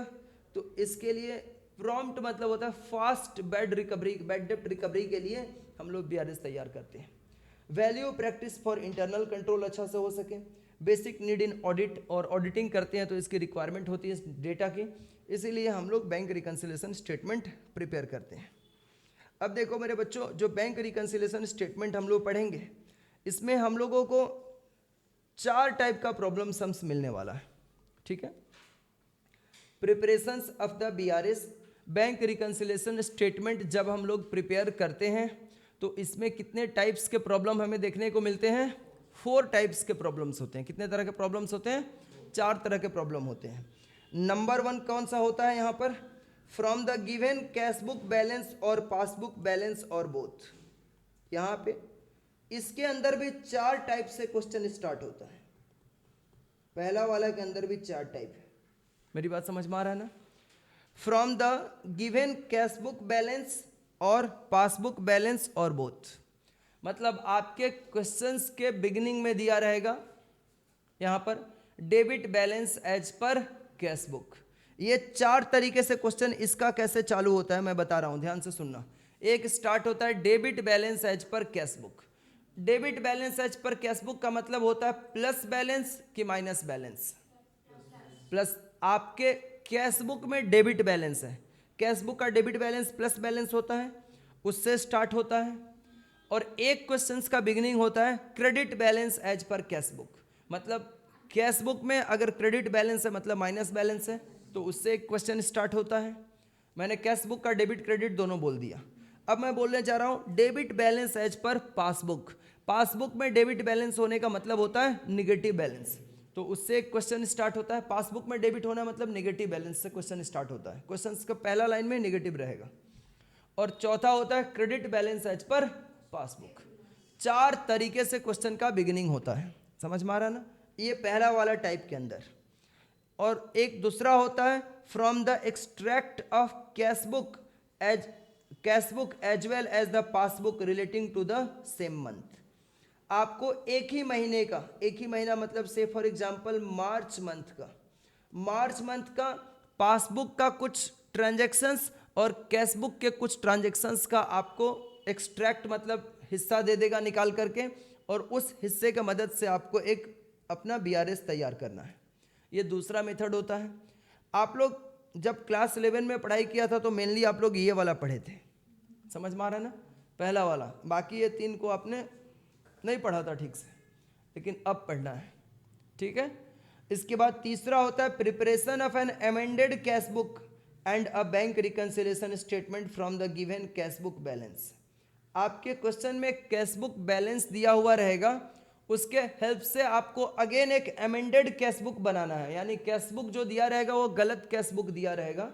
तो इसके लिए प्रॉम्प्ट मतलब होता है फास्ट बैड डेप्ट रिकवरी के लिए हम लोग बीआरएस तैयार करते हैं। Value practice for internal control अच्छा से हो सके। बेसिक नीड इन ऑडिट, और ऑडिटिंग करते हैं तो इसकी रिक्वायरमेंट होती है डेटा की, इसीलिए हम लोग बैंक रिकन्सिलेशन स्टेटमेंट प्रिपेयर करते हैं। अब देखो मेरे बच्चों, जो बैंक रिकन्सिलेशन स्टेटमेंट हम लोग पढ़ेंगे, इसमें हम लोगों को 4 टाइप का प्रॉब्लम सम्स मिलने वाला है, ठीक है। Preparations of the BRS, bank reconciliation statement जब हम लोग प्रिपेयर करते हैं तो इसमें कितने टाइप्स के प्रॉब्लम हमें देखने को मिलते हैं? 4 टाइप्स के प्रॉब्लम्स होते हैं। कितने तरह के प्रॉब्लम्स होते हैं? 4 तरह के प्रॉब्लम होते हैं। नंबर 1 कौन सा होता है यहाँ पर? From the given cash book balance और पासबुक बैलेंस और बोथ। यहाँ पे इसके अंदर भी 4 टाइप से क्वेश्चन स्टार्ट होता है। पहला वाला के अंदर भी 4 टाइप है, मेरी बात समझ में आ रहा है ना? From the given cash book balance और पासबुक बैलेंस और बोथ, मतलब आपके क्वेश्चंस के बिगिनिंग में दिया रहेगा यहाँ पर debit balance as per cash book. ये 4 तरीके से क्वेश्चन इसका कैसे चालू होता है मैं बता रहा हूँ, ध्यान से सुनना। एक स्टार्ट होता है debit balance as per cash book. Debit balance as per cash book का मतलब होता है प्लस बैलेंस कि माइनस बैलेंस? प्लस। आपके कैश बुक में डेबिट बैलेंस है, कैश बुक का डेबिट बैलेंस प्लस बैलेंस होता है, उससे स्टार्ट होता है। और एक क्वेश्चंस का बिगिनिंग होता है credit balance as per cash book, मतलब कैश बुक में अगर क्रेडिट बैलेंस है मतलब माइनस बैलेंस है, तो उससे एक क्वेश्चन स्टार्ट होता है। मैंने कैश बुक का डेबिट क्रेडिट दोनों बोल दिया। अब मैं बोलने जा रहा हूं debit balance as per passbook. Passbook में डेबिट बैलेंस होने का मतलब होता है निगेटिव बैलेंस, तो उससे एक क्वेश्चन स्टार्ट होता है। पासबुक में डेबिट होना मतलब नेगेटिव बैलेंस से क्वेश्चन स्टार्ट होता है, क्वेश्चन का पहला लाइन में नेगेटिव रहेगा। और चौथा होता है credit balance as per passbook. 4 तरीके से क्वेश्चन का बिगिनिंग होता है, समझ में आ रहा है ना? ये पहला वाला टाइप के अंदर। और एक दूसरा होता है from the extract of cash book as well as the passbook relating to the same month. आपको एक ही महीना मतलब से फॉर एग्जांपल मार्च मंथ का पासबुक का कुछ ट्रांजैक्शंस और कैश बुक के कुछ ट्रांजैक्शंस का आपको एक्सट्रैक्ट मतलब हिस्सा दे देगा निकाल करके, और उस हिस्से की मदद से आपको एक अपना बीआरएस तैयार करना है। ये दूसरा मेथड होता है। आप लोग जब क्लास 11 में पढ़ाई किया था तो मेनली आप लोग ये वाला पढ़े थे, समझ में आ रहा है ना? पहला वाला, बाकी ये 3 को आपने नहीं पढ़ा था ठीक से, लेकिन अब पढ़ना है, ठीक है। इसके बाद तीसरा होता है preparation of an amended cash book and a bank reconciliation statement from the given cash book balance. आपके क्वेश्चन में कैश बुक बैलेंस दिया हुआ रहेगा, उसके हेल्प से आपको अगेन एक अमेंडेड कैश बुक बनाना है, यानी कैश बुक जो दिया रहेगा वो गलत कैश बुक दिया रहेगा,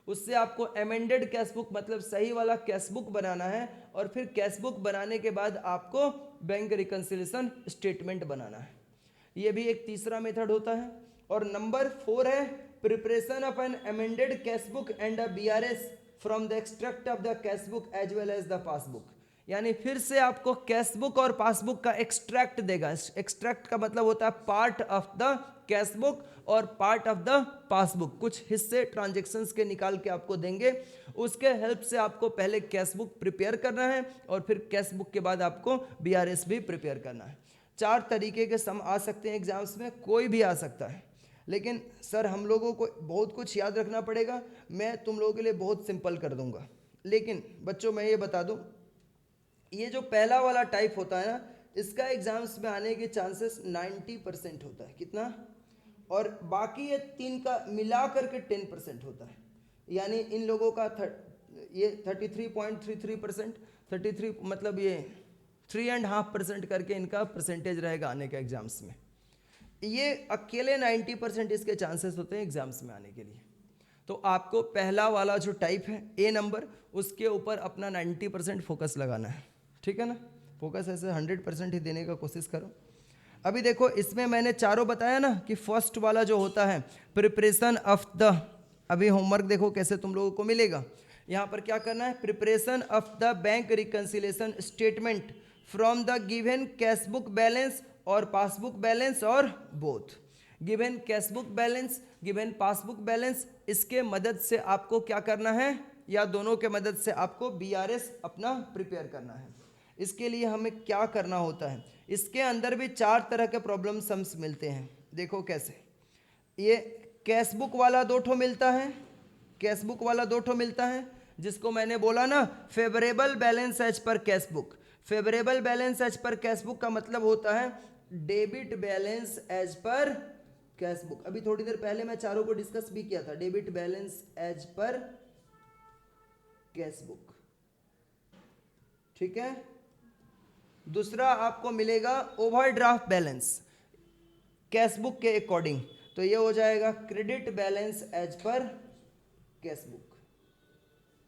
उससे आपको अमेंडेड कैश बुक मतलब सही वाला कैश बुक बनाना है। और फिर कैश बुक बनाने के बाद आपको बैंक रिकन्सिलेशन स्टेटमेंट बनाना है। ये भी एक तीसरा मेथड होता है। और नंबर 4 है preparation of an amended cash book and a BRS from the extract of the cash book as well as the passbook, यानी फिर से आपको कैश बुक और पासबुक का एक्सट्रैक्ट देगा। एक्सट्रैक्ट का मतलब होता है part of the cash book और पार्ट ऑफ द पासबुक, कुछ हिस्से ट्रांजैक्शंस के निकाल के आपको देंगे। उसके हेल्प से आपको पहले कैश बुक प्रिपेयर करना है और फिर कैश बुक के बाद आपको बीआरएस भी प्रिपेयर करना है। 4 तरीके के सम आ सकते हैं एग्जाम्स में, कोई भी आ सकता है, लेकिन सर हम लोगों को बहुत कुछ याद रखना पड़ेगा। मैं तुम लोगों के लिए बहुत सिंपल कर दूंगा, लेकिन बच्चों मैं ये बता दूं, ये जो पहला वाला टाइप होता है ना, इसका एग्जाम्स में आने के चांसेस 90% होता है। कितना? और बाकी ये 3 का मिला करके 10% होता है, यानी इन लोगों का ये 33.33%, 33 मतलब ये 3.5% करके इनका परसेंटेज रहेगा आने के एग्जाम्स में। ये अकेले 90% इसके चांसेस होते हैं एग्जाम्स में आने के लिए। तो आपको पहला वाला जो टाइप है ए नंबर, उसके ऊपर अपना 90% फोकस लगाना है, ठीक है ना। फोकस ऐसे 100% ही देने का कोशिश करो। अभी देखो इसमें मैंने चारों बताया ना कि फर्स्ट वाला जो होता है प्रिपरेशन ऑफ द, अभी होमवर्क देखो कैसे तुम लोगों को मिलेगा। यहाँ पर क्या करना है, preparation of the bank reconciliation statement from the given cash book balance और पासबुक बैलेंस और both. Given cash book balance, given passbook balance, इसके मदद से आपको क्या करना है, या दोनों के मदद से आपको बीआरएस अपना प्रिपेयर करना है। इसके लिए हमें क्या करना होता है, इसके अंदर भी 4 तरह के प्रॉब्लम सम्स मिलते हैं। देखो कैसे, ये कैश बुक वाला 2 ठो मिलता है, कैश बुक वाला 2 ठो मिलता है, जिसको मैंने बोला ना favourable balance as per cash book. Favourable balance as per cash book का मतलब होता है debit balance as per cash book. अभी थोड़ी देर पहले मैं चारों को डिस्कस भी किया था, debit balance as per cash book, ठीक है। दूसरा आपको मिलेगा ओवरड्राफ्ट बैलेंस कैश बुक के अकॉर्डिंग, तो ये हो जाएगा credit balance as per cash book.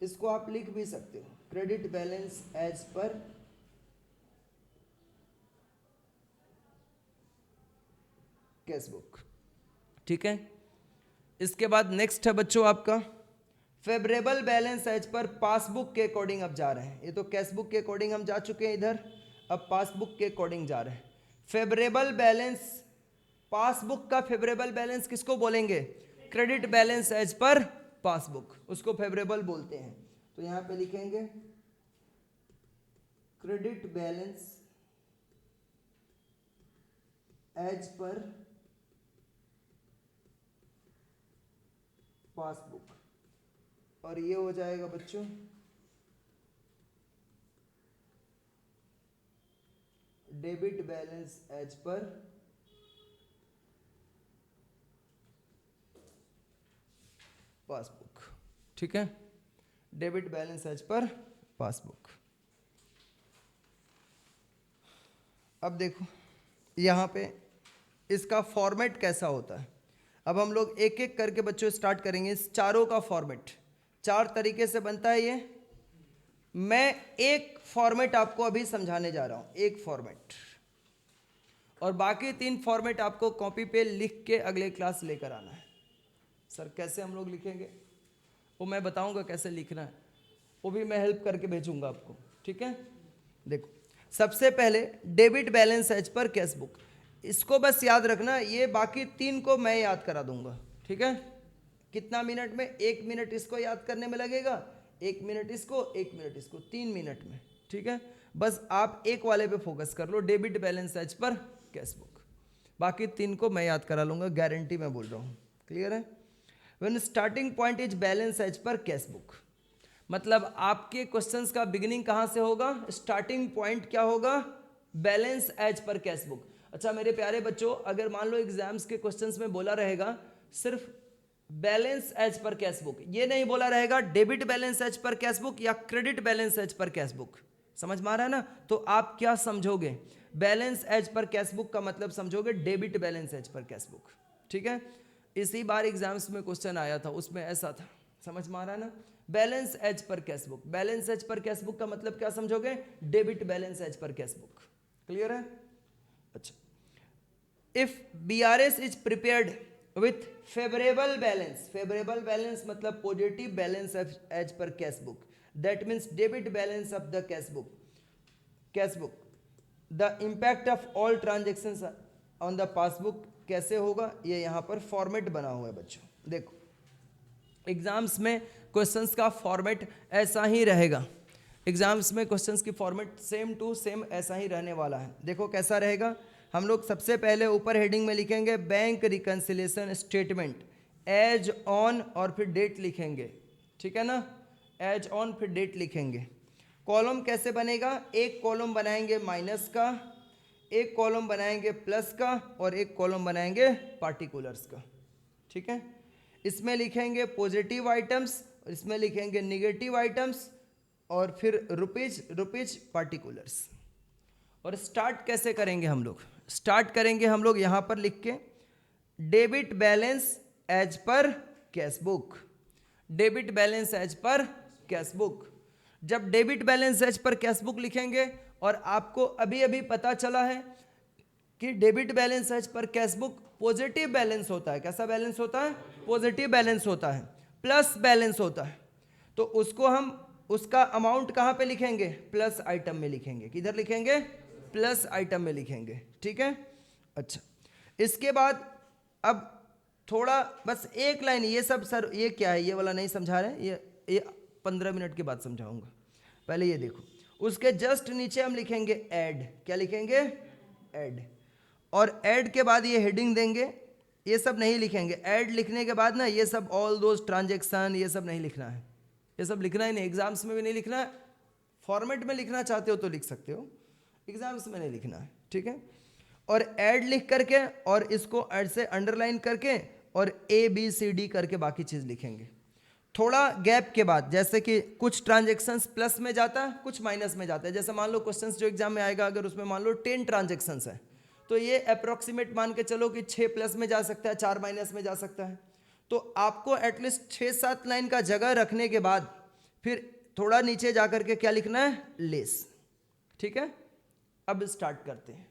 इसको आप लिख भी सकते हो, credit balance as per cash book, ठीक है। इसके बाद नेक्स्ट है बच्चों आपका favourable balance as per passbook के अकॉर्डिंग अब जा रहे हैं। ये तो कैश बुक के अकॉर्डिंग हम जा चुके हैं इधर, अब पासबुक के अकॉर्डिंग जा रहे हैं। फेवरेबल बैलेंस, पासबुक का फेवरेबल बैलेंस किसको बोलेंगे, credit balance as per passbook, उसको फेवरेबल बोलते हैं। तो यहां पे लिखेंगे credit balance as per passbook, और ये हो जाएगा बच्चों debit balance as per passbook, ठीक है। Debit balance as per passbook. अब देखो यहाँ पे इसका फॉर्मेट कैसा होता है। अब हम लोग एक एक करके बच्चों स्टार्ट करेंगे। इस चारों का फॉर्मेट 4 तरीके से बनता है। ये मैं एक फॉर्मेट आपको अभी समझाने जा रहा हूं, एक फॉर्मेट, और बाकी 3 फॉर्मेट आपको कॉपी पे लिख के अगले क्लास लेकर आना है। सर कैसे हम लोग लिखेंगे वो मैं बताऊंगा, कैसे लिखना है वो भी मैं हेल्प करके भेजूंगा आपको, ठीक है। देखो सबसे पहले debit balance as per cash book, इसको बस याद रखना, ये बाकी 3 को मैं याद करा दूंगा, ठीक है। कितना मिनट में, 1 मिनट इसको याद करने में लगेगा, 1 मिनट इसको, 1 मिनट इसको, 3 मिनट में, ठीक है। बस आप एक वाले पे फोकस कर लो, debit balance as per cash book. बाकी 3 को मैं याद करा लूंगा, गारंटी मैं बोल रहा हूँ, क्लियर है। When starting point is balance as per cash book, मतलब आपके क्वेश्चंस का बिगिनिंग कहाँ से होगा, स्टार्टिंग पॉइंट क्या होगा, balance as per cash book. अच्छा मेरे प्यारे बच्चों, अगर मान लो एग्जाम्स के क्वेश्चंस में बोला रहेगा सिर्फ balance as per cash book, ये नहीं बोला रहेगा debit balance as per cash book या credit balance as per cash book, समझ में आ रहा है ना। तो आप क्या समझोगे, balance as per cash book का मतलब समझोगे debit balance as per cash book, ठीक है। इसी बार एग्जाम्स में क्वेश्चन आया था, उसमें ऐसा था, समझ में आ रहा है ना। Balance as per cash book, balance as per cash book का मतलब क्या समझोगे, debit balance as per cash book, clear है। अच्छा, if BRS is prepared with favourable balance. Favourable balance मतलब positive balance as per cash book, that means debit balance of the cash book. The impact of all transactions on the passbook कैसे होगा, ये यहाँ पर फॉर्मेट बना हुआ है बच्चों। देखो एग्जाम्स में क्वेश्चंस का फॉर्मेट ऐसा ही रहेगा, एग्जाम्स में क्वेश्चंस की फॉर्मेट सेम टू सेम ऐसा ही रहने वाला है। देखो कैसा रहेगा, हम लोग सबसे पहले ऊपर हेडिंग में लिखेंगे bank reconciliation statement as on और फिर डेट लिखेंगे, ठीक है ना, एज ऑन फिर डेट लिखेंगे। कॉलम कैसे बनेगा, एक कॉलम बनाएंगे माइनस का, एक कॉलम बनाएंगे प्लस का और एक कॉलम बनाएंगे पार्टिकुलर्स का, ठीक है। इसमें लिखेंगे पॉजिटिव आइटम्स, इसमें लिखेंगे निगेटिव आइटम्स और फिर रुपीज पार्टिकुलर्स। और स्टार्ट कैसे करेंगे हम लोग, स्टार्ट करेंगे हम लोग यहाँ पर लिख के debit balance as per cash book, debit balance as per cash book. जब debit balance as per cash book लिखेंगे और आपको अभी अभी पता चला है कि debit balance as per cash book positive balance होता है, कैसा बैलेंस होता है, पॉजिटिव बैलेंस होता है, प्लस बैलेंस होता है, तो उसको हम उसका अमाउंट कहाँ पे लिखेंगे, प्लस आइटम में लिखेंगे। किधर लिखेंगे, प्लस आइटम में लिखेंगे, ठीक है। अच्छा, इसके बाद अब थोड़ा बस एक लाइन, ये सब सर ये क्या है, ये वाला नहीं समझा रहे, ये 15 मिनट के बाद समझाऊंगा, पहले ये देखो। उसके जस्ट नीचे हम लिखेंगे ऐड, क्या लिखेंगे, ऐड। और ऐड के बाद ये हेडिंग देंगे, ये सब नहीं लिखेंगे। ऐड लिखने के बाद ना ये सब ऑल दोज ट्रांजेक्शन ये सब नहीं लिखना है, ये सब लिखना ही नहीं, एग्जाम्स में भी नहीं लिखना है। फॉर्मेट में लिखना चाहते हो तो लिख सकते हो, एग्जाम्स में नहीं लिखना है, ठीक है। और ऐड लिख करके और इसको ऐड से अंडरलाइन करके और ABCD करके बाकी चीज़ लिखेंगे। थोड़ा गैप के बाद, जैसे कि कुछ ट्रांजेक्शन्स प्लस में जाता है, कुछ माइनस में जाता है। जैसे मान लो क्वेश्चंस जो एग्जाम में आएगा, अगर उसमें मान लो 10 ट्रांजेक्शन्स है तो ये अप्रॉक्सीमेट मान के चलो कि 6 प्लस में जा सकता है, 4 माइनस में जा सकता है। तो आपको एटलीस्ट 6-7 लाइन का जगह रखने के बाद फिर थोड़ा नीचे जा करके क्या लिखना है, लेस, ठीक है। अब स्टार्ट करते हैं।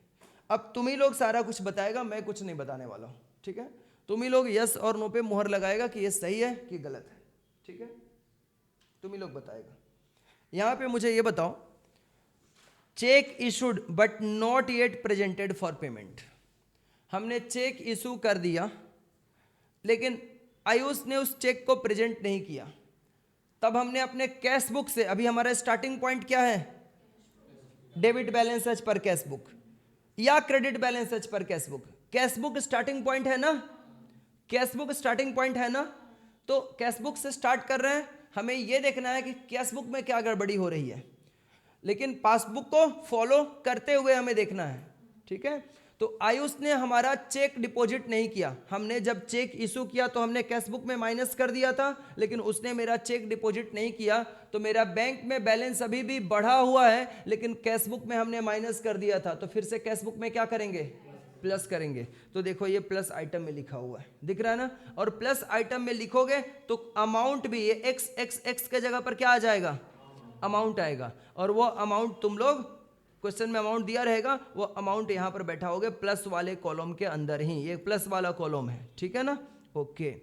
अब तुम ही लोग सारा कुछ बताएगा, मैं कुछ नहीं बताने वाला हूँ, ठीक है। तुम ही लोग यस और नो पे मुहर लगाएगा कि ये सही है कि गलत है, ठीक है, तुम ही लोग बताएगा। यहाँ पे मुझे ये बताओ, check issued but not yet presented for payment. हमने चेक इशू कर दिया लेकिन आयुष ने उस चेक को प्रेजेंट नहीं किया, तब हमने अपने कैश बुक से, अभी हमारा स्टार्टिंग पॉइंट क्या है, debit balance as per cash book या credit balance as per cash book. Cash book starting point है ना, कैश बुक स्टार्टिंग पॉइंट है ना, तो कैश बुक से स्टार्ट कर रहे हैं। हमें यह देखना है कि कैश बुक में क्या गड़बड़ी हो रही है, लेकिन पासबुक को फॉलो करते हुए हमें देखना है, ठीक है। तो आयुष ने हमारा चेक डिपॉजिट नहीं किया, हमने जब चेक इशू किया तो हमने कैश बुक में माइनस कर दिया था, लेकिन उसने मेरा चेक डिपॉजिट नहीं किया, तो मेरा बैंक में बैलेंस अभी भी बढ़ा हुआ है लेकिन कैश बुक में हमने माइनस कर दिया था। तो फिर से कैश बुक में क्या करेंगे, प्लस करेंगे। तो देखो ये प्लस आइटम में लिखा हुआ है, दिख रहा है ना। और प्लस आइटम में लिखोगे तो अमाउंट भी ये x के जगह पर क्या आ जाएगा, अमाउंट आएगा। और वो अमाउंट तुम लोग क्वेश्चन में अमाउंट दिया रहेगा, वो अमाउंट यहाँ पर बैठा होगा प्लस वाले कॉलम के अंदर ही, ये प्लस वाला कॉलम है, ठीक है ना, ओके।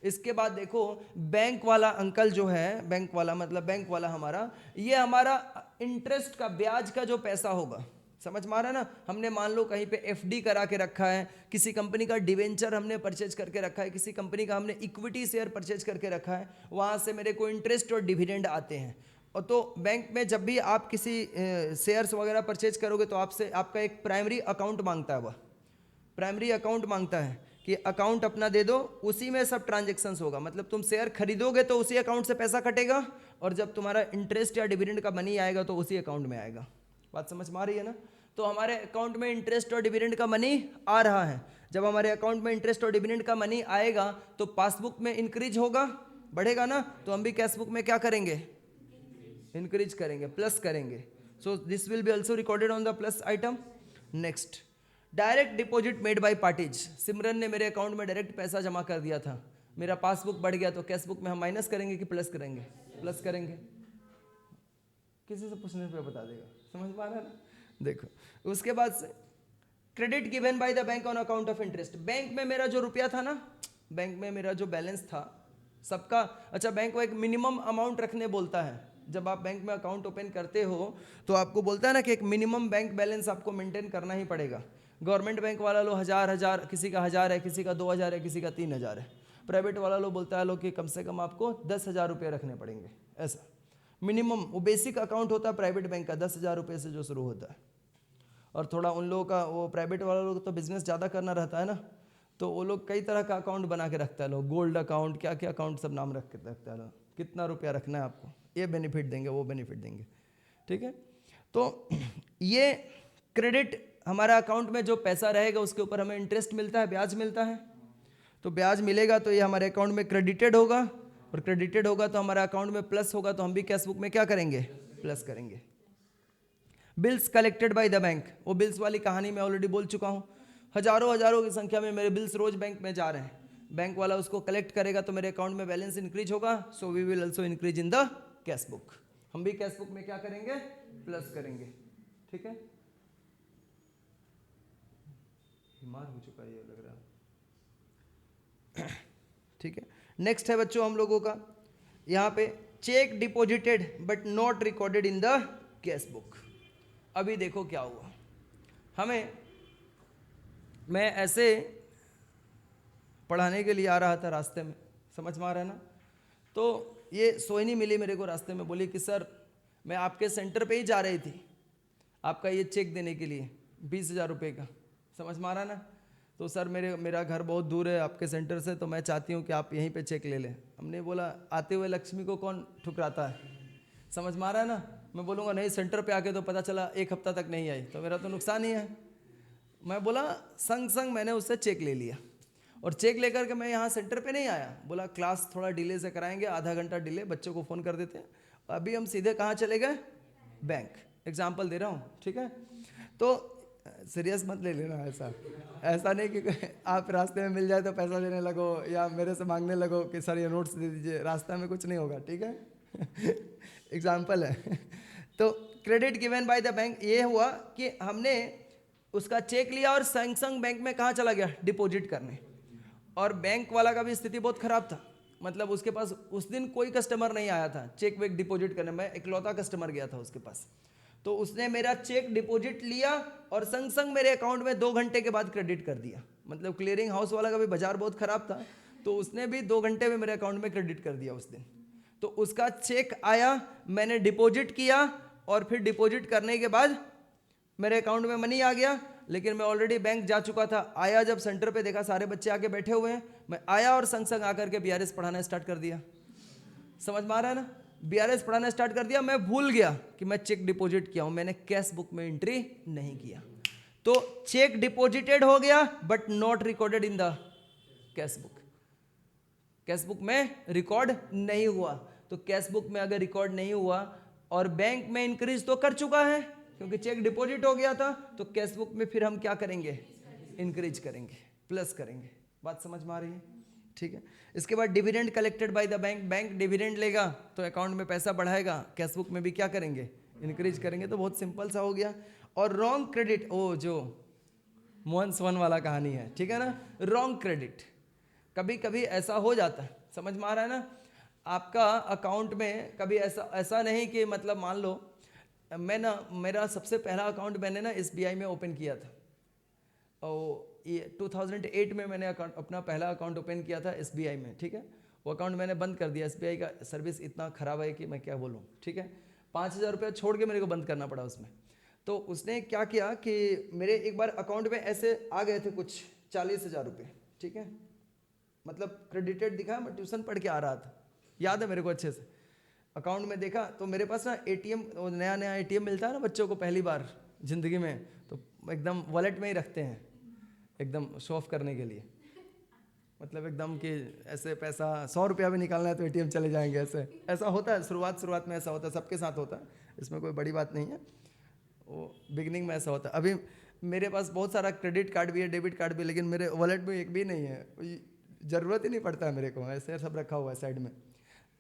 इसके बाद देखो बैंक वाला अंकल जो है, बैंक वाला मतलब बैंक वाला हमारा, ये हमारा इंटरेस्ट का, ब्याज का जो पैसा होगा, समझ में आ रहा है ना। हमने मान लो कहीं पे FD करा के रखा है, किसी कंपनी का डिवेंचर हमने परचेज करके रखा है, किसी कंपनी का हमने इक्विटी शेयर परचेज करके रखा है, वहाँ से मेरे को इंटरेस्ट और डिविडेंड आते हैं। और तो बैंक में जब भी आप किसी शेयर्स वगैरह परचेज करोगे तो आपसे आपका एक प्राइमरी अकाउंट मांगता है, वह प्राइमरी अकाउंट मांगता है कि अकाउंट अपना दे दो, उसी में सब ट्रांजेक्शन्स होगा। मतलब तुम शेयर खरीदोगे तो उसी अकाउंट से पैसा कटेगा, और जब तुम्हारा इंटरेस्ट या डिविडेंड का मनी आएगा तो उसी अकाउंट में आएगा। बात समझ में आ रही है ना। तो हमारे अकाउंट में इंटरेस्ट और डिविडेंड का मनी आ रहा है, जब हमारे अकाउंट में इंटरेस्ट और डिविडेंड का मनी आएगा तो पासबुक में इंक्रीज होगा, बढ़ेगा ना, तो हम भी कैश बुक में क्या करेंगे, इंक्रीज करेंगे, प्लस करेंगे। So this will be also recorded on the plus item. Next, direct deposit made by parties. Simran ने मेरे अकाउंट में डायरेक्ट पैसा जमा कर दिया था, मेरा पासबुक बढ़ गया, तो कैश बुक में हम माइनस करेंगे कि प्लस करेंगे, प्लस करेंगे। किसी से पूछने पे बता देगा, समझ में आ रहा है ना। देखो उसके बाद से credit given by the bank on account of interest. Bank में मेरा जो रुपया था ना, बैंक में मेरा जो बैलेंस था सबका, अच्छा बैंक वो एक मिनिमम अमाउंट रखने बोलता है। जब आप बैंक में अकाउंट ओपन करते हो तो आपको बोलता है ना कि एक मिनिमम बैंक बैलेंस आपको मेंटेन करना ही पड़ेगा। गवर्नमेंट बैंक वाला लो हजार, किसी का 1000 है, किसी का 2000 है, किसी का 3000 है। प्राइवेट वाला लो बोलता है लो कि कम से कम आपको 10,000 रुपये रखने पड़ेंगे, ऐसा मिनिमम। वो बेसिक अकाउंट होता है प्राइवेट बैंक का, 10,000 रुपये से जो शुरू होता है। और थोड़ा उन लोगों का, वो प्राइवेट वाला लोग तो बिजनेस ज़्यादा करना रहता है ना, तो वो लोग कई तरह का अकाउंट बना के रखता है लोग, गोल्ड अकाउंट, क्या क्या अकाउंट सब नाम रख के रखता है लोग, कितना रुपया रखना है आपको, ये बेनिफिट देंगे, वो बेनिफिट देंगे, ठीक है। तो ये क्रेडिट, हमारा अकाउंट में जो पैसा रहेगा उसके ऊपर हमें इंटरेस्ट मिलता है, ब्याज मिलता है। तो ब्याज मिलेगा तो ये हमारे अकाउंट में क्रेडिटेड होगा, और क्रेडिटेड होगा तो हमारा अकाउंट में प्लस होगा, तो हम भी कैश बुक में क्या करेंगे, प्लस करेंगे। Bills collected by the bank, वो बिल्स वाली कहानी मैं ऑलरेडी बोल चुका हूँ। हजारों की संख्या में मेरे बिल्स रोज बैंक में जा रहे हैं, बैंक वाला उसको कलेक्ट करेगा तो मेरे अकाउंट में बैलेंस इंक्रीज होगा, so we will also increase in the cash book. हम भी कैश बुक में क्या करेंगे, प्लस करेंगे, ठीक है। बीमार हो चुका है ये लग रहा है, ठीक है। नेक्स्ट है बच्चों हम लोगों का यहाँ पे check deposited but not recorded in the cash book. अभी देखो क्या हुआ, हमें, मैं ऐसे पढ़ाने के लिए आ रहा था रास्ते में, समझ में आ रहा है ना, तो ये सोहिनी मिली मेरे को रास्ते में, बोली कि सर मैं आपके सेंटर पे ही जा रही थी आपका ये चेक देने के लिए 20,000 रुपये का, समझ में आ रहा है ना। तो सर मेरा घर बहुत दूर है आपके सेंटर से, तो मैं चाहती हूँ कि आप यहीं पे चेक ले लें। हमने बोला आते हुए लक्ष्मी को कौन ठुकराता है, समझ में आ रहा है ना। मैं बोलूँगा नहीं, सेंटर पे आके तो पता चला 1 हफ्ता तक नहीं आई, तो मेरा तो नुकसान ही है। मैं बोला संग मैंने उससे चेक ले लिया, और चेक लेकर के मैं यहाँ सेंटर पे नहीं आया। बोला क्लास थोड़ा डिले से कराएंगे, आधा घंटा डिले, बच्चों को फ़ोन कर देते हैं, अभी हम सीधे कहाँ चले गए, बैंक। एग्जाम्पल दे रहा हूँ, ठीक है। तो सीरियस मत ले लेना, ऐसा नहीं कि आप रास्ते में मिल जाए तो पैसा देने लगो या मेरे से मांगने लगो कि सर ये नोट्स दे दीजिए, रास्ता में कुछ नहीं होगा, ठीक है। एग्जाम्पल है। तो credit given by the bank, ये हुआ कि हमने उसका चेक लिया और संग बैंक में कहाँ चला गया, डिपॉजिट करने। और बैंक वाला का भी स्थिति बहुत खराब था, मतलब उसके पास उस दिन कोई कस्टमर नहीं आया था चेक वेक डिपॉजिट करने में, इकलौता कस्टमर गया था उसके पास। तो उसने मेरा चेक डिपॉजिट लिया और संग मेरे अकाउंट में 2 घंटे के बाद क्रेडिट कर दिया। मतलब क्लियरिंग हाउस वाला का भी बाजार बहुत खराब था, तो उसने भी 2 घंटे में मेरे अकाउंट में क्रेडिट कर दिया उस दिन। तो उसका चेक आया, मैंने डिपॉजिट किया, और फिर डिपॉजिट करने के बाद मेरे अकाउंट में मनी आ गया, लेकिन मैं ऑलरेडी बैंक जा चुका था। आया जब सेंटर पे देखा सारे बच्चे आके बैठे हुए हैं, मैं आया और संग आकर के बीआरएस पढ़ाना स्टार्ट कर दिया, समझ में आ रहा है ना। बीआरएस पढ़ाना स्टार्ट कर दिया, मैं भूल गया कि मैं चेक डिपॉजिट किया हूं, मैंने कैश बुक में एंट्री नहीं किया। तो चेक डिपॉजिटेड हो गया but not recorded in the cash book, cash book में रिकॉर्ड नहीं हुआ। तो कैश बुक में अगर रिकॉर्ड नहीं हुआ और बैंक में इंक्रीज तो कर चुका है क्योंकि चेक डिपॉजिट हो गया था, तो कैश बुक में फिर हम क्या करेंगे, इंक्रीज करेंगे, प्लस करेंगे। बात समझ में आ रही है, ठीक है। इसके बाद dividend collected by the bank, bank dividend लेगा तो अकाउंट में पैसा बढ़ाएगा, कैश बुक में भी क्या करेंगे, इंक्रीज करेंगे। तो बहुत सिंपल सा हो गया। और रॉन्ग क्रेडिट, ओ जो मोहन सोहन वाला कहानी है, ठीक है ना, रॉन्ग क्रेडिट कभी कभी ऐसा हो जाता है, समझ में आ रहा है ना। आपका अकाउंट में कभी ऐसा नहीं कि मतलब मान लो मैं ना, मेरा सबसे पहला अकाउंट मैंने ना SBI में ओपन किया था, और ये 2008 में मैंने अपना पहला अकाउंट ओपन किया था SBI में, ठीक है। वो अकाउंट मैंने बंद कर दिया, SBI का सर्विस इतना ख़राब है कि मैं क्या बोलूँ, ठीक है। 5,000 रुपये छोड़ के मेरे को बंद करना पड़ा उसमें। तो उसने क्या किया कि मेरे एक बार अकाउंट में ऐसे आ गए थे कुछ 40,000 रुपये, ठीक है, मतलब क्रेडिटेड दिखा, मैं ट्यूशन पढ़ के आ रहा था, याद है मेरे को अच्छे से। अकाउंट में देखा तो मेरे पास ना ATM, नया ATM मिलता है ना बच्चों को पहली बार ज़िंदगी में, तो एकदम वॉलेट में ही रखते हैं, एकदम शो ऑफ करने के लिए, मतलब एकदम कि ऐसे पैसा 100 रुपया भी निकालना है तो ATM चले जाएंगे, ऐसा होता है। शुरुआत में ऐसा होता है, सबके साथ होता है, इसमें कोई बड़ी बात नहीं है, वो बिगनिंग में ऐसा होता है। अभी मेरे पास बहुत सारा क्रेडिट कार्ड भी है, डेबिट कार्ड भी, लेकिन मेरे वॉलेट में एक भी नहीं है, ज़रूरत ही नहीं पड़ता है मेरे को, ऐसे सब रखा हुआ है साइड में।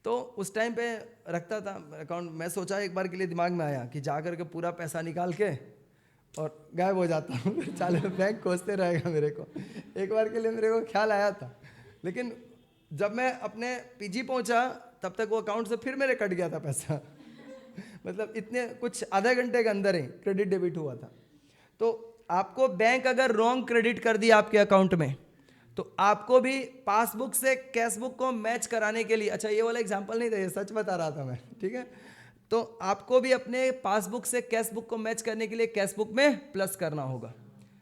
तो उस टाइम पे रखता था अकाउंट। मैं सोचा एक बार के लिए दिमाग में आया कि जा कर के पूरा पैसा निकाल के और गायब हो जाता हूँ, चालू बैंक खोजते रहेगा मेरे को। एक बार के लिए मेरे को ख्याल आया था, लेकिन जब मैं अपने पीजी पहुंचा तब तक वो अकाउंट से फिर मेरे कट गया था पैसा मतलब इतने कुछ आधे घंटे के अंदर ही क्रेडिट डेबिट हुआ था। तो आपको बैंक अगर रॉन्ग क्रेडिट कर दिया आपके अकाउंट में, तो आपको भी पासबुक से कैशबुक को मैच कराने के लिए, अच्छा ये वाला एग्जांपल नहीं था, ये सच बता रहा था मैं, ठीक है। तो आपको भी अपने पासबुक से कैशबुक को मैच करने के लिए कैशबुक में प्लस करना होगा।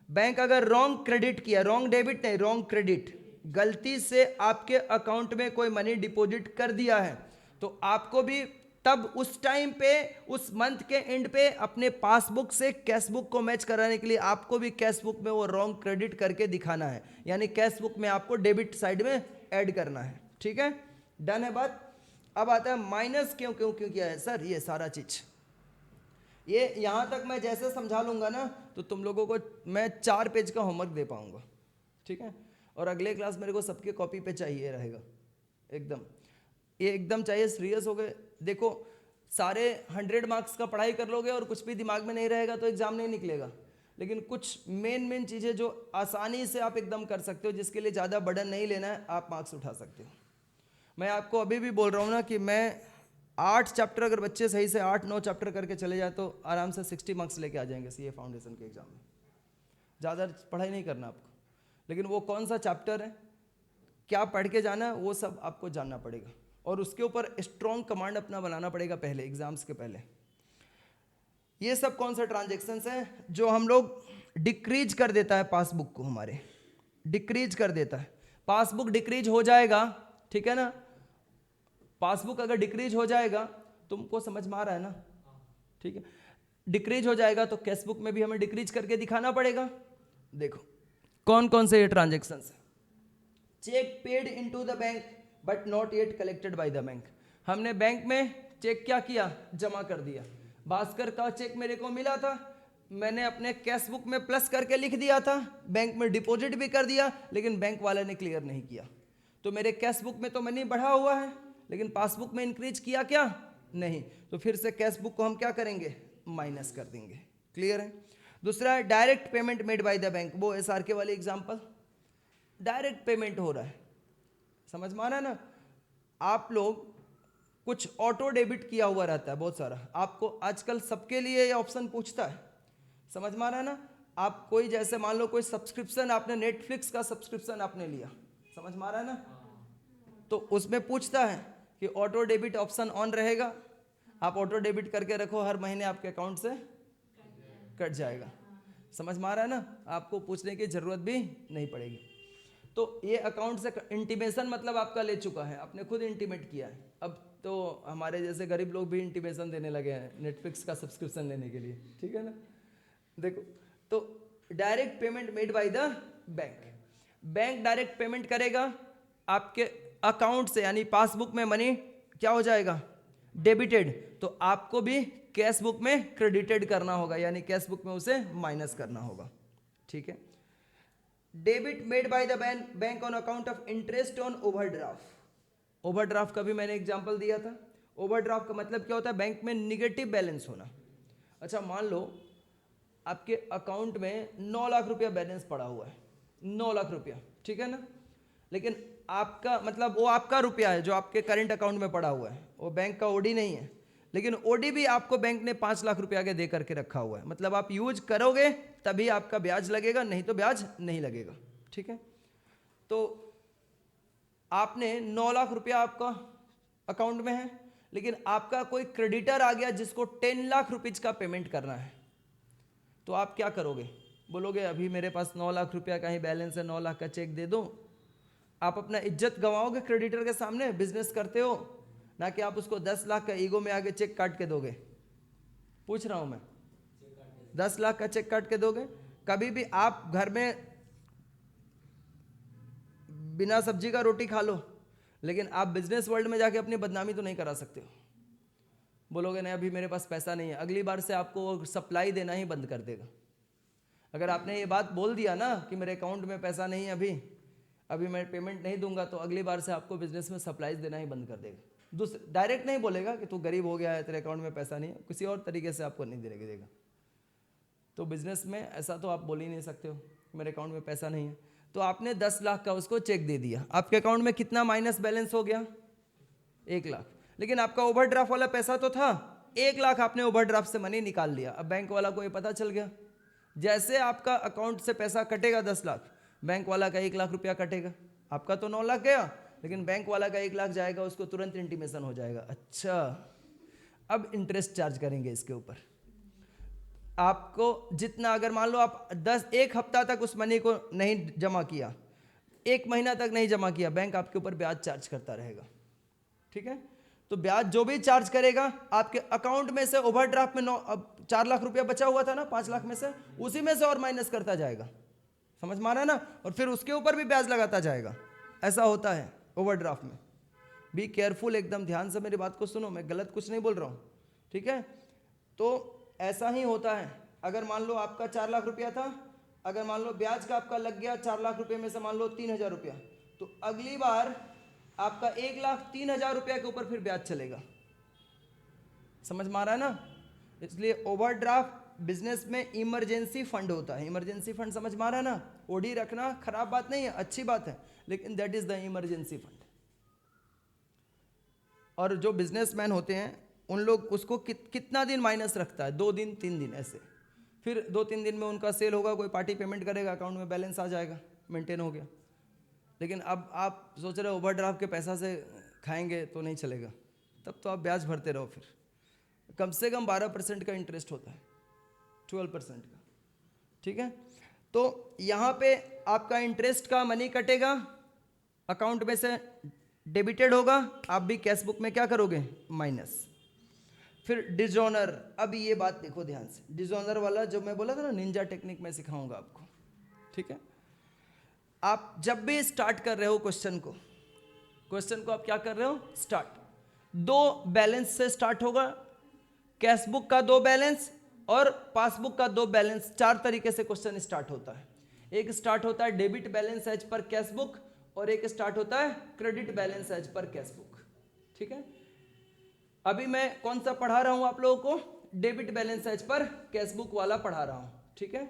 बैंक अगर रॉन्ग क्रेडिट किया, रॉन्ग डेबिट नहीं, रॉन्ग क्रेडिट, गलती से आपके अकाउंट में कोई मनी डिपॉजिट कर दिया है, तो आपको भी तब उस टाइम पे, उस मंथ के एंड पे अपने पासबुक से कैशबुक को मैच कराने के लिए आपको भी कैशबुक में वो रॉन्ग क्रेडिट करके दिखाना है, यानी कैशबुक में आपको डेबिट साइड में ऐड करना है, ठीक है। डन है बात। अब आता है माइनस क्यों क्यों क्यों किया है सर, ये सारा चीज, ये यहां तक मैं जैसे समझा लूंगा ना तो तुम लोगों को मैं 4 पेज का होमवर्क दे पाऊंगा, ठीक है। और अगले क्लास मेरे को सबके कॉपी पे चाहिए रहेगा, एकदम ये एकदम चाहिए, सीरियस हो गए। देखो सारे 100 मार्क्स का पढ़ाई कर लोगे और कुछ भी दिमाग में नहीं रहेगा तो एग्जाम नहीं निकलेगा, लेकिन कुछ मेन चीज़ें जो आसानी से आप एकदम कर सकते हो, जिसके लिए ज़्यादा बर्डन नहीं लेना है, आप मार्क्स उठा सकते हो। मैं आपको अभी भी बोल रहा हूँ ना कि मैं 8 चैप्टर अगर बच्चे सही से 8-9 चैप्टर करके चले जाए तो आराम से 60 मार्क्स लेके आ जाएंगे सीए फाउंडेशन के एग्जाम में। ज़्यादा पढ़ाई नहीं करना आपको, लेकिन वो कौन सा चैप्टर है, क्या पढ़ के जाना है, वो सब आपको जानना पड़ेगा और उसके ऊपर स्ट्रॉन्ग कमांड अपना बनाना पड़ेगा पहले, एग्जाम्स के पहले। ये सब कौन सा ट्रांजेक्शन्स हैं जो हम लोग डिक्रीज कर देता है पासबुक को, हमारे डिक्रीज कर देता है। पासबुक डिक्रीज हो जाएगा, ठीक है ना, पासबुक अगर डिक्रीज हो जाएगा, तुमको समझ में आ रहा है ना, ठीक है, डिक्रीज हो जाएगा तो कैशबुक में भी हमें डिक्रीज करके दिखाना पड़ेगा। देखो कौन कौन से ये ट्रांजेक्शन्स हैं। Cheque paid into the bank but not yet collected by the bank, हमने बैंक में चेक क्या किया, जमा कर दिया। भास्कर का चेक मेरे को मिला था, मैंने अपने कैशबुक में प्लस करके लिख दिया था, बैंक में डिपॉजिट भी कर दिया, लेकिन बैंक वाले ने क्लियर नहीं किया, तो मेरे कैशबुक में तो मनी बढ़ा हुआ है, लेकिन पासबुक में इंक्रीज किया क्या नहीं, तो फिर से कैशबुक को हम क्या करेंगे, माइनस कर देंगे। क्लियर है। दूसरा है direct payment made by the bank, वो एसआरके वाली एग्जांपल, डायरेक्ट पेमेंट हो रहा है, समझ में आ रहा है ना। आप लोग कुछ ऑटो डेबिट किया हुआ रहता है बहुत सारा, आपको आजकल सबके लिए ये ऑप्शन पूछता है, समझ में आ रहा है ना। आप कोई जैसे मान लो कोई सब्सक्रिप्शन, आपने नेटफ्लिक्स का सब्सक्रिप्शन आपने लिया, समझ में आ रहा है ना, तो उसमें पूछता है कि ऑटो डेबिट ऑप्शन ऑन रहेगा, आप ऑटो डेबिट करके रखो, हर महीने आपके अकाउंट से कट जाएगा, समझ में आ रहा है ना, आपको पूछने की जरूरत भी नहीं पड़ेगी। तो ये अकाउंट से इंटीमेशन मतलब आपका ले चुका है, आपने खुद इंटीमेट किया है। अब तो हमारे जैसे गरीब लोग भी इंटीमेशन देने लगे हैं नेटफ्लिक्स का सब्सक्रिप्शन लेने के लिए, ठीक है ना। देखो तो direct payment made by the bank, bank direct payment करेगा आपके अकाउंट से, यानी पासबुक में मनी क्या हो जाएगा, डेबिटेड, तो आपको भी कैशबुक में क्रेडिटेड करना होगा, यानी कैशबुक में उसे माइनस करना होगा, ठीक है। Debit made by the bank on account of interest on overdraft, overdraft का भी मैंने एग्जांपल दिया था। ओवरड्राफ्ट का मतलब क्या होता है, बैंक में निगेटिव बैलेंस होना। अच्छा मान लो आपके अकाउंट में 9 लाख रुपया बैलेंस पड़ा हुआ है, 9 लाख रुपया, ठीक है ना, लेकिन आपका मतलब वो आपका रुपया है जो आपके करंट अकाउंट में पड़ा हुआ है, वो बैंक का ओडी नहीं है, लेकिन ओडी भी आपको बैंक ने 5 लाख रुपया आगे दे करके रखा हुआ है, मतलब आप यूज करोगे तभी आपका ब्याज लगेगा, नहीं तो ब्याज नहीं लगेगा, ठीक है। तो आपने 9 लाख रुपया आपका अकाउंट में है, लेकिन आपका कोई क्रेडिटर आ गया जिसको 10 लाख रुपीज का पेमेंट करना है, तो आप क्या करोगे, बोलोगे अभी मेरे पास 9 लाख रुपया का ही बैलेंस है, 9 लाख का चेक दे दो। आप अपना इज्जत गंवाओगे क्रेडिटर के सामने, बिजनेस करते हो ना, कि आप उसको 10 लाख का ईगो में आगे चेक काट के दोगे, पूछ रहा हूं मैं, 10 लाख का चेक काट के दोगे। कभी भी आप घर में बिना सब्जी का रोटी खा लो, लेकिन आप बिजनेस वर्ल्ड में जाके अपनी बदनामी तो नहीं करा सकते हो। बोलोगे नहीं अभी मेरे पास पैसा नहीं है, अगली बार से आपको वो सप्लाई देना ही बंद कर देगा। अगर आपने ये बात बोल दिया ना कि मेरे अकाउंट में पैसा नहीं है, अभी मैं पेमेंट नहीं दूंगा, तो अगली बार से आपको बिजनेस में सप्लाईज देना ही बंद कर देगा। दूसरे डायरेक्ट नहीं बोलेगा कि तू गरीब हो गया है, तेरे अकाउंट में पैसा नहीं है, किसी और तरीके से आपको नहीं देगा। तो बिजनेस में ऐसा तो आप बोल ही नहीं सकते हो मेरे अकाउंट में पैसा नहीं है। तो आपने 10 लाख का उसको चेक दे दिया, आपके अकाउंट में कितना माइनस बैलेंस हो गया? 1 लाख। लेकिन आपका ओवरड्राफ्ट वाला पैसा तो था, 1 लाख आपने ओवरड्राफ्ट से मनी निकाल लिया। अब बैंक वाला को ये पता चल गया, जैसे आपका अकाउंट से पैसा कटेगा 10 लाख, बैंक वाला का 1 लाख रुपया कटेगा। आपका तो 9 लाख गया, लेकिन बैंक वाला का 1 लाख जाएगा, उसको तुरंत इंटीमेशन हो जाएगा, अच्छा अब इंटरेस्ट चार्ज करेंगे इसके ऊपर। आपको जितना, अगर मान लो आप 1 हफ्ता तक उस मनी को नहीं जमा किया, 1 महीना तक नहीं जमा किया, बैंक आपके ऊपर ब्याज चार्ज करता रहेगा, ठीक है। तो ब्याज जो भी चार्ज करेगा, आपके अकाउंट में से ओवरड्राफ्ट में 4 लाख रुपया बचा हुआ था ना 5 लाख में से, उसी में से और माइनस करता जाएगा, समझ में आ रहा है ना, और फिर उसके ऊपर भी ब्याज लगाता जाएगा। ऐसा होता है ओवरड्राफ्ट में। बी केयरफुल, एकदम ध्यान से मेरी बात को सुनो, मैं गलत कुछ नहीं बोल रहा हूँ, ठीक है। तो ऐसा ही होता है। अगर मान लो आपका 4 लाख रुपया था, अगर मान लो ब्याज का आपका लग गया 4 लाख रुपये में से मान लो 3,000 रुपया, तो अगली बार आपका 1,03,000 रुपया के ऊपर फिर ब्याज चलेगा, समझ में आ रहा है ना। इसलिए ओवरड्राफ्ट बिजनेस में इमरजेंसी फंड होता है। इमरजेंसी फंड समझ में आ रहा है ना, ओडी रखना खराब बात नहीं है, अच्छी बात है, लेकिन that is the emergency fund. और जो बिजनेसमैन होते हैं उन लोग उसको कितना दिन माइनस रखता है, 2 दिन 3 दिन ऐसे, फिर 2-3 दिन में उनका सेल होगा, कोई पार्टी पेमेंट करेगा, अकाउंट में बैलेंस आ जाएगा, मेंटेन हो गया। लेकिन अब आप सोच रहे हो ओवरड्राफ्ट के पैसा से खाएंगे तो नहीं चलेगा, तब तो आप ब्याज भरते रहो। फिर कम से कम 12% का इंटरेस्ट होता है, 12% का, ठीक है। तो यहाँ पे आपका इंटरेस्ट का मनी कटेगा, अकाउंट में से डेबिटेड होगा, आप भी कैश बुक में क्या करोगे? माइनस। फिर डिजोनर, अब ये बात देखो ध्यान से, डिजोनर वाला जो मैं बोला था ना, निंजा टेक्निक में सिखाऊंगा आपको, ठीक है। आप जब भी स्टार्ट कर रहे हो क्वेश्चन को आप क्या कर रहे हो? स्टार्ट 2 बैलेंस से स्टार्ट होगा, कैश बुक का 2 बैलेंस और पासबुक का 2 बैलेंस, 4 तरीके से क्वेश्चन स्टार्ट होता है। एक स्टार्ट होता है debit balance as per cash book, और एक स्टार्ट होता है credit balance as per cash book, ठीक है। अभी मैं कौन सा पढ़ा रहा हूं आप लोगों को? Debit balance as per cash book वाला पढ़ा रहा हूं, ठीक है।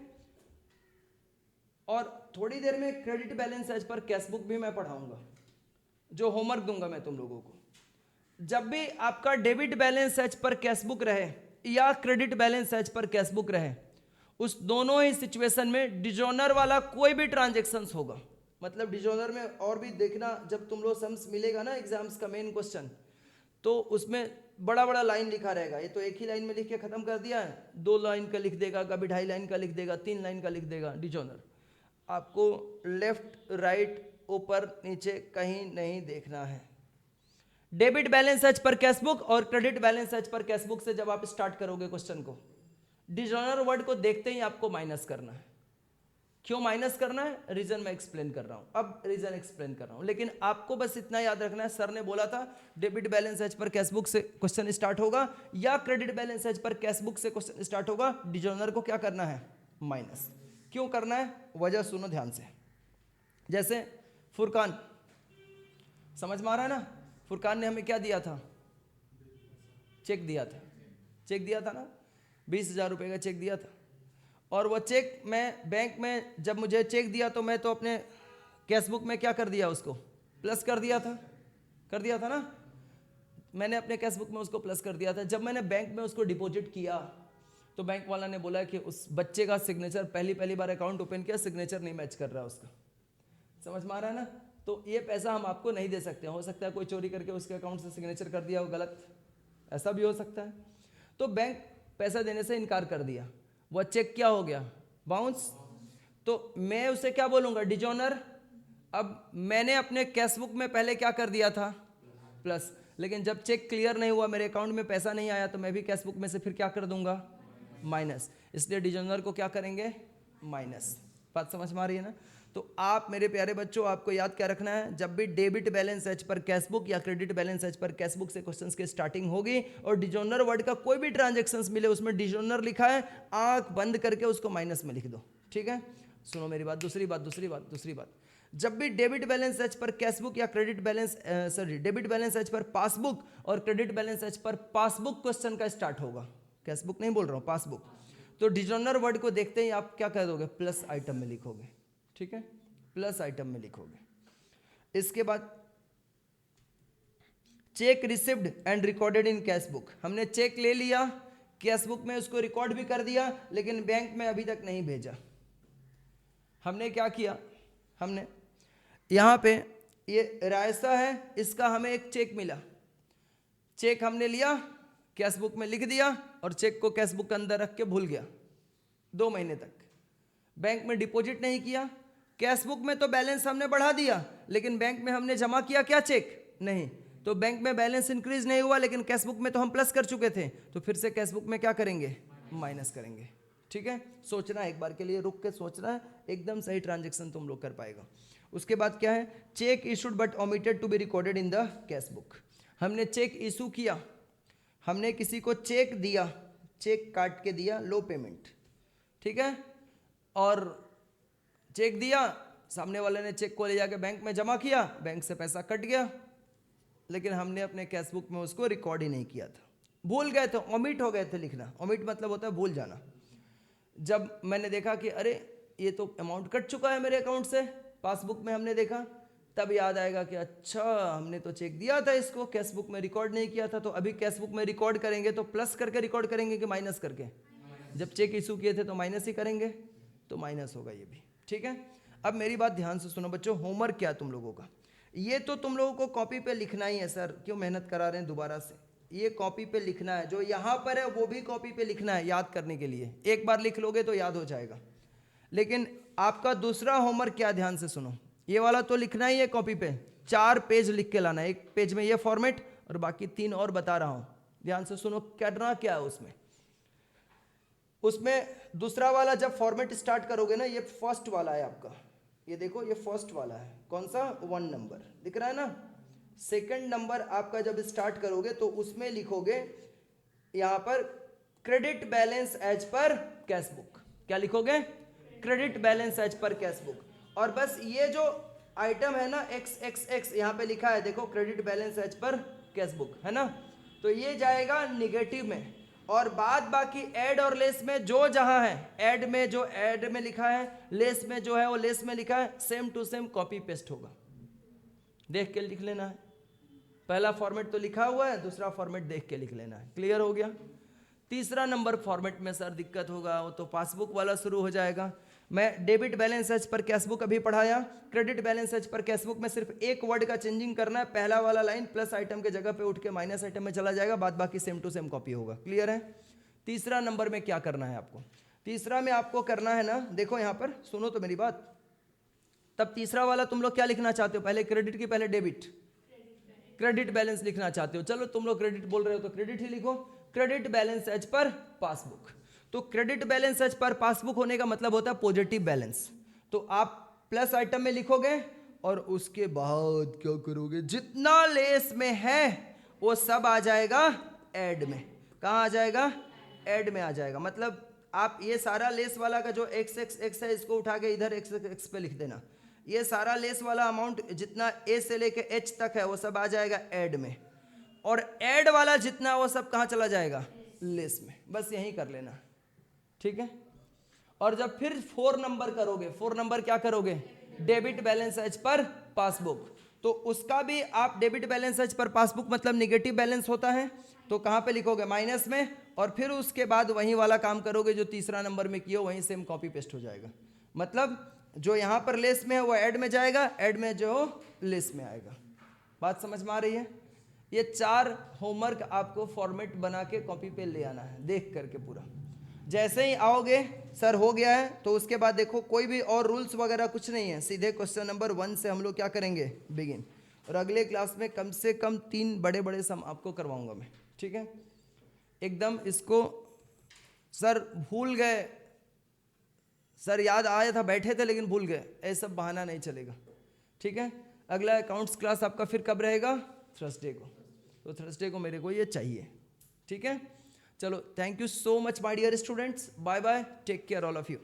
और थोड़ी देर में credit balance as per cash book भी मैं पढ़ाऊंगा, जो होमवर्क दूंगा मैं तुम लोगों को। जब भी आपका debit balance as per cash book रहे या credit balance as per cash book रहे, उस दोनों ही सिचुएशन में डिजोनर वाला कोई भी ट्रांजेक्शन्स होगा, मतलब डिजोनर में और भी देखना, जब तुम लोग सम्स मिलेगा ना एग्जाम्स का मेन क्वेश्चन, तो उसमें बड़ा बड़ा लाइन लिखा रहेगा। ये तो एक ही लाइन में लिख के खत्म कर दिया है, 2 लाइन का लिख देगा, कभी 2.5 लाइन का लिख देगा, 3 लाइन का लिख देगा। डिजोनर आपको लेफ्ट राइट ऊपर नीचे कहीं नहीं देखना है। Debit balance as per cash book और credit balance as per cash book से जब आप स्टार्ट करोगे क्वेश्चन को, डिजोनर वर्ड को देखते ही आपको माइनस करना है। क्यों माइनस करना है? रीजन मैं एक्सप्लेन कर रहा हूं, अब रीजन एक्सप्लेन कर रहा हूं, लेकिन आपको बस इतना याद रखना है, सर ने बोला था debit balance as per cash book से क्वेश्चन स्टार्ट होगा या credit balance as per cash book से क्वेश्चन स्टार्ट होगा, डिजोनर को क्या करना है? माइनस। क्यों करना है? वजह सुनो ध्यान से। जैसे फुरकान, समझ में आ रहा है ना, फुरकान ने हमें क्या दिया था? चेक दिया था, चेक दिया था ना, 20,000 रुपये का चेक दिया था। और वो चेक मैं बैंक में, जब मुझे चेक दिया तो मैं तो अपने कैश बुक में क्या कर दिया? उसको प्लस कर दिया था ना, मैंने अपने कैश बुक में उसको प्लस कर दिया था। जब मैंने बैंक में उसको डिपॉजिट किया तो बैंक वाला ने बोला कि उस बच्चे का सिग्नेचर, पहली बार अकाउंट ओपन किया, सिग्नेचर नहीं मैच कर रहा उसका, समझ में आ रहा है ना। तो ये पैसा हम आपको नहीं दे सकते, हो सकता है कोई चोरी करके उसके अकाउंट से सिग्नेचर कर दिया हो गलत, ऐसा भी हो सकता है। तो बैंक पैसा देने से इनकार कर दिया, वो चेक क्या हो गया? बाउंस। तो मैं उसे क्या बोलूँगा? डिजोनर। अब मैंने अपने कैश बुक में पहले क्या कर दिया था? प्लस। लेकिन जब चेक क्लियर नहीं हुआ, मेरे अकाउंट में पैसा नहीं आया, तो मैं भी कैश बुक में से फिर क्या कर दूंगा? माइनस। इसलिए डिजोनर को क्या करेंगे? माइनस। बात समझ में आ रही है ना। तो आप मेरे प्यारे बच्चों, आपको याद क्या रखना है, जब भी debit balance as per cash book या credit balance as per cash book से क्वेश्चंस की स्टार्टिंग होगी और डिजोनर वर्ड का कोई भी ट्रांजैक्शंस मिले, उसमें डिजोनर लिखा है, आंख बंद करके उसको माइनस में लिख दो, ठीक है। सुनो मेरी बात। दूसरी बात, जब भी debit balance as per cash book या credit balance debit balance as per passbook और credit balance as per passbook question का स्टार्ट होगा, कैश बुक नहीं बोल रहा हूँ, पासबुक, तो डिजोनर वर्ड को देखते ही आप क्या कर दोगे? प्लस आइटम में लिखोगे, ठीक है। प्लस आइटम में लिखोगे। इसके बाद cheque received and recorded in cash book, हमने चेक ले लिया, कैश बुक में उसको रिकॉर्ड भी कर दिया, लेकिन बैंक में अभी तक नहीं भेजा। हमने क्या किया, हमने यहाँ पे ये रायसा है, इसका हमें एक चेक मिला, चेक हमने लिया, कैश बुक में लिख दिया और चेक को कैश बुक के अंदर रख के भूल गया 2 महीने तक, बैंक में डिपॉजिट नहीं किया। कैश बुक में तो बैलेंस हमने बढ़ा दिया, लेकिन बैंक में हमने जमा किया क्या, चेक नहीं, तो बैंक में बैलेंस इंक्रीज नहीं हुआ, लेकिन कैश बुक में तो हम प्लस कर चुके थे, तो फिर से कैश बुक में क्या करेंगे, माइनस करेंगे। ठीक है, सोचना है, एक बार के लिए रुक के सोचना है, एकदम सही ट्रांजेक्शन तुम लोग कर पाएगा। उसके बाद क्या है, cheque issued but omitted to be recorded in the cash book, हमने चेक इशू किया, हमने किसी को चेक दिया, चेक काट के दिया, लो पेमेंट, ठीक है, और चेक दिया, सामने वाले ने चेक को ले जाके बैंक में जमा किया, बैंक से पैसा कट गया, लेकिन हमने अपने कैश बुक में उसको रिकॉर्ड ही नहीं किया था, भूल गए थे, ओमिट हो गए थे लिखना। ओमिट मतलब होता है भूल जाना। जब मैंने देखा कि अरे ये तो अमाउंट कट चुका है मेरे अकाउंट से, पासबुक में हमने देखा, तब याद आएगा कि अच्छा हमने तो चेक दिया था इसको, कैश बुक में रिकॉर्ड नहीं किया था, तो अभी कैश बुक में रिकॉर्ड करेंगे तो प्लस करके रिकॉर्ड करेंगे कि माइनस करके, जब चेक इशू किए थे तो माइनस ही करेंगे, तो माइनस होगा ये भी। ठीक है, अब मेरी बात ध्यान से सुनो बच्चों, होमवर्क क्या तुम लोगों का, ये तो तुम लोगों को कॉपी पे लिखना ही है। सर क्यों मेहनत करा रहे हैं दोबारा से, ये कॉपी पे लिखना है, जो यहाँ पर है वो भी कॉपी पे लिखना है याद करने के लिए, एक बार लिख लोगे तो याद हो जाएगा। लेकिन आपका दूसरा होमवर्क क्या, ध्यान से सुनो, ये वाला तो लिखना ही है कॉपी पे, 4 पेज लिख के लाना है, एक पेज में ये फॉर्मेट और बाकी 3 और बता रहा हूँ, ध्यान से सुनो करना क्या है उसमें। उसमें दूसरा वाला जब फॉर्मेट स्टार्ट करोगे ना, ये फर्स्ट वाला है आपका, ये देखो ये फर्स्ट वाला है, कौन सा, 1 नंबर दिख रहा है ना। सेकंड नंबर आपका जब स्टार्ट करोगे तो उसमें लिखोगे यहाँ पर credit balance as per cash book, क्या लिखोगे, credit balance as per cash book, और बस ये जो आइटम है ना XXX यहाँ पे लिखा है, देखो credit balance as per cash book है ना, तो ये जाएगा निगेटिव में, और बाद बाकी ऐड और लेस में जो जहां है, ऐड में जो ऐड में लिखा है, लेस में जो है वो लेस में लिखा है, same to same copy paste होगा, देख के लिख लेना है। पहला फॉर्मेट तो लिखा हुआ है, दूसरा फॉर्मेट देख के लिख लेना है, क्लियर हो गया। तीसरा नंबर फॉर्मेट में सर दिक्कत होगा, वो तो पासबुक वाला शुरू हो जाएगा। मैं debit balance as per cash book अभी पढ़ाया, credit balance as per cash book में सिर्फ एक वर्ड का चेंजिंग करना है, पहला वाला लाइन प्लस आइटम के जगह पे उठ के माइनस आइटम में चला जाएगा, बाद बाकी सेम टू सेम कॉपी होगा, क्लियर है। तीसरा नंबर में क्या करना है आपको, तीसरा में आपको करना है ना, देखो यहाँ पर सुनो तो मेरी बात, तब तीसरा वाला तुम लोग क्या लिखना चाहते हो, पहले क्रेडिट की पहले डेबिट, क्रेडिट बैलेंस लिखना चाहते हो, चलो तुम लोग क्रेडिट बोल रहे हो तो क्रेडिट ही लिखो, credit balance as per passbook. तो credit balance as per passbook होने का मतलब होता है पॉजिटिव बैलेंस, तो आप प्लस आइटम में लिखोगे और उसके बाद क्या करोगे, जितना लेस में है वो सब आ जाएगा ऐड में, कहाँ आ जाएगा, ऐड में आ जाएगा। मतलब आप ये सारा लेस वाला का जो XXX है इसको उठा के इधर XXX पे लिख देना, ये सारा लेस वाला अमाउंट जितना A से लेके H तक है वो सब आ जाएगा ऐड में, और ऐड वाला जितना वो सब कहाँ चला जाएगा, लेस में, बस यही कर लेना, ठीक है। और जब फिर 4 नंबर करोगे, 4 नंबर क्या करोगे, debit balance as per passbook, तो उसका भी आप debit balance as per passbook मतलब निगेटिव बैलेंस होता है, तो कहाँ पे लिखोगे, माइनस में, और फिर उसके बाद वही वाला काम करोगे जो तीसरा नंबर में किया, वहीं सेम कॉपी पेस्ट हो जाएगा। मतलब जो यहाँ पर लेस में है वो ऐड में जाएगा, ऐड में जो लेस में आएगा। बात समझ में आ रही है। ये 4 होमवर्क आपको फॉर्मेट बना के कॉपी पे ले आना है, देख करके पूरा। जैसे ही आओगे सर हो गया है, तो उसके बाद देखो कोई भी और रूल्स वगैरह कुछ नहीं है, सीधे क्वेश्चन नंबर 1 से हम लोग क्या करेंगे, बिगिन। और अगले क्लास में कम से कम 3 बड़े बड़े सम आपको करवाऊंगा मैं, ठीक है। एकदम इसको सर भूल गए, सर याद आया था बैठे थे लेकिन भूल गए, ऐसा बहाना नहीं चलेगा, ठीक है। अगला अकाउंट्स क्लास आपका फिर कब रहेगा, थर्सडे को, तो थर्सडे को मेरे को ये चाहिए, ठीक है। चलो, thank you so much my dear students, bye bye, take care all of you.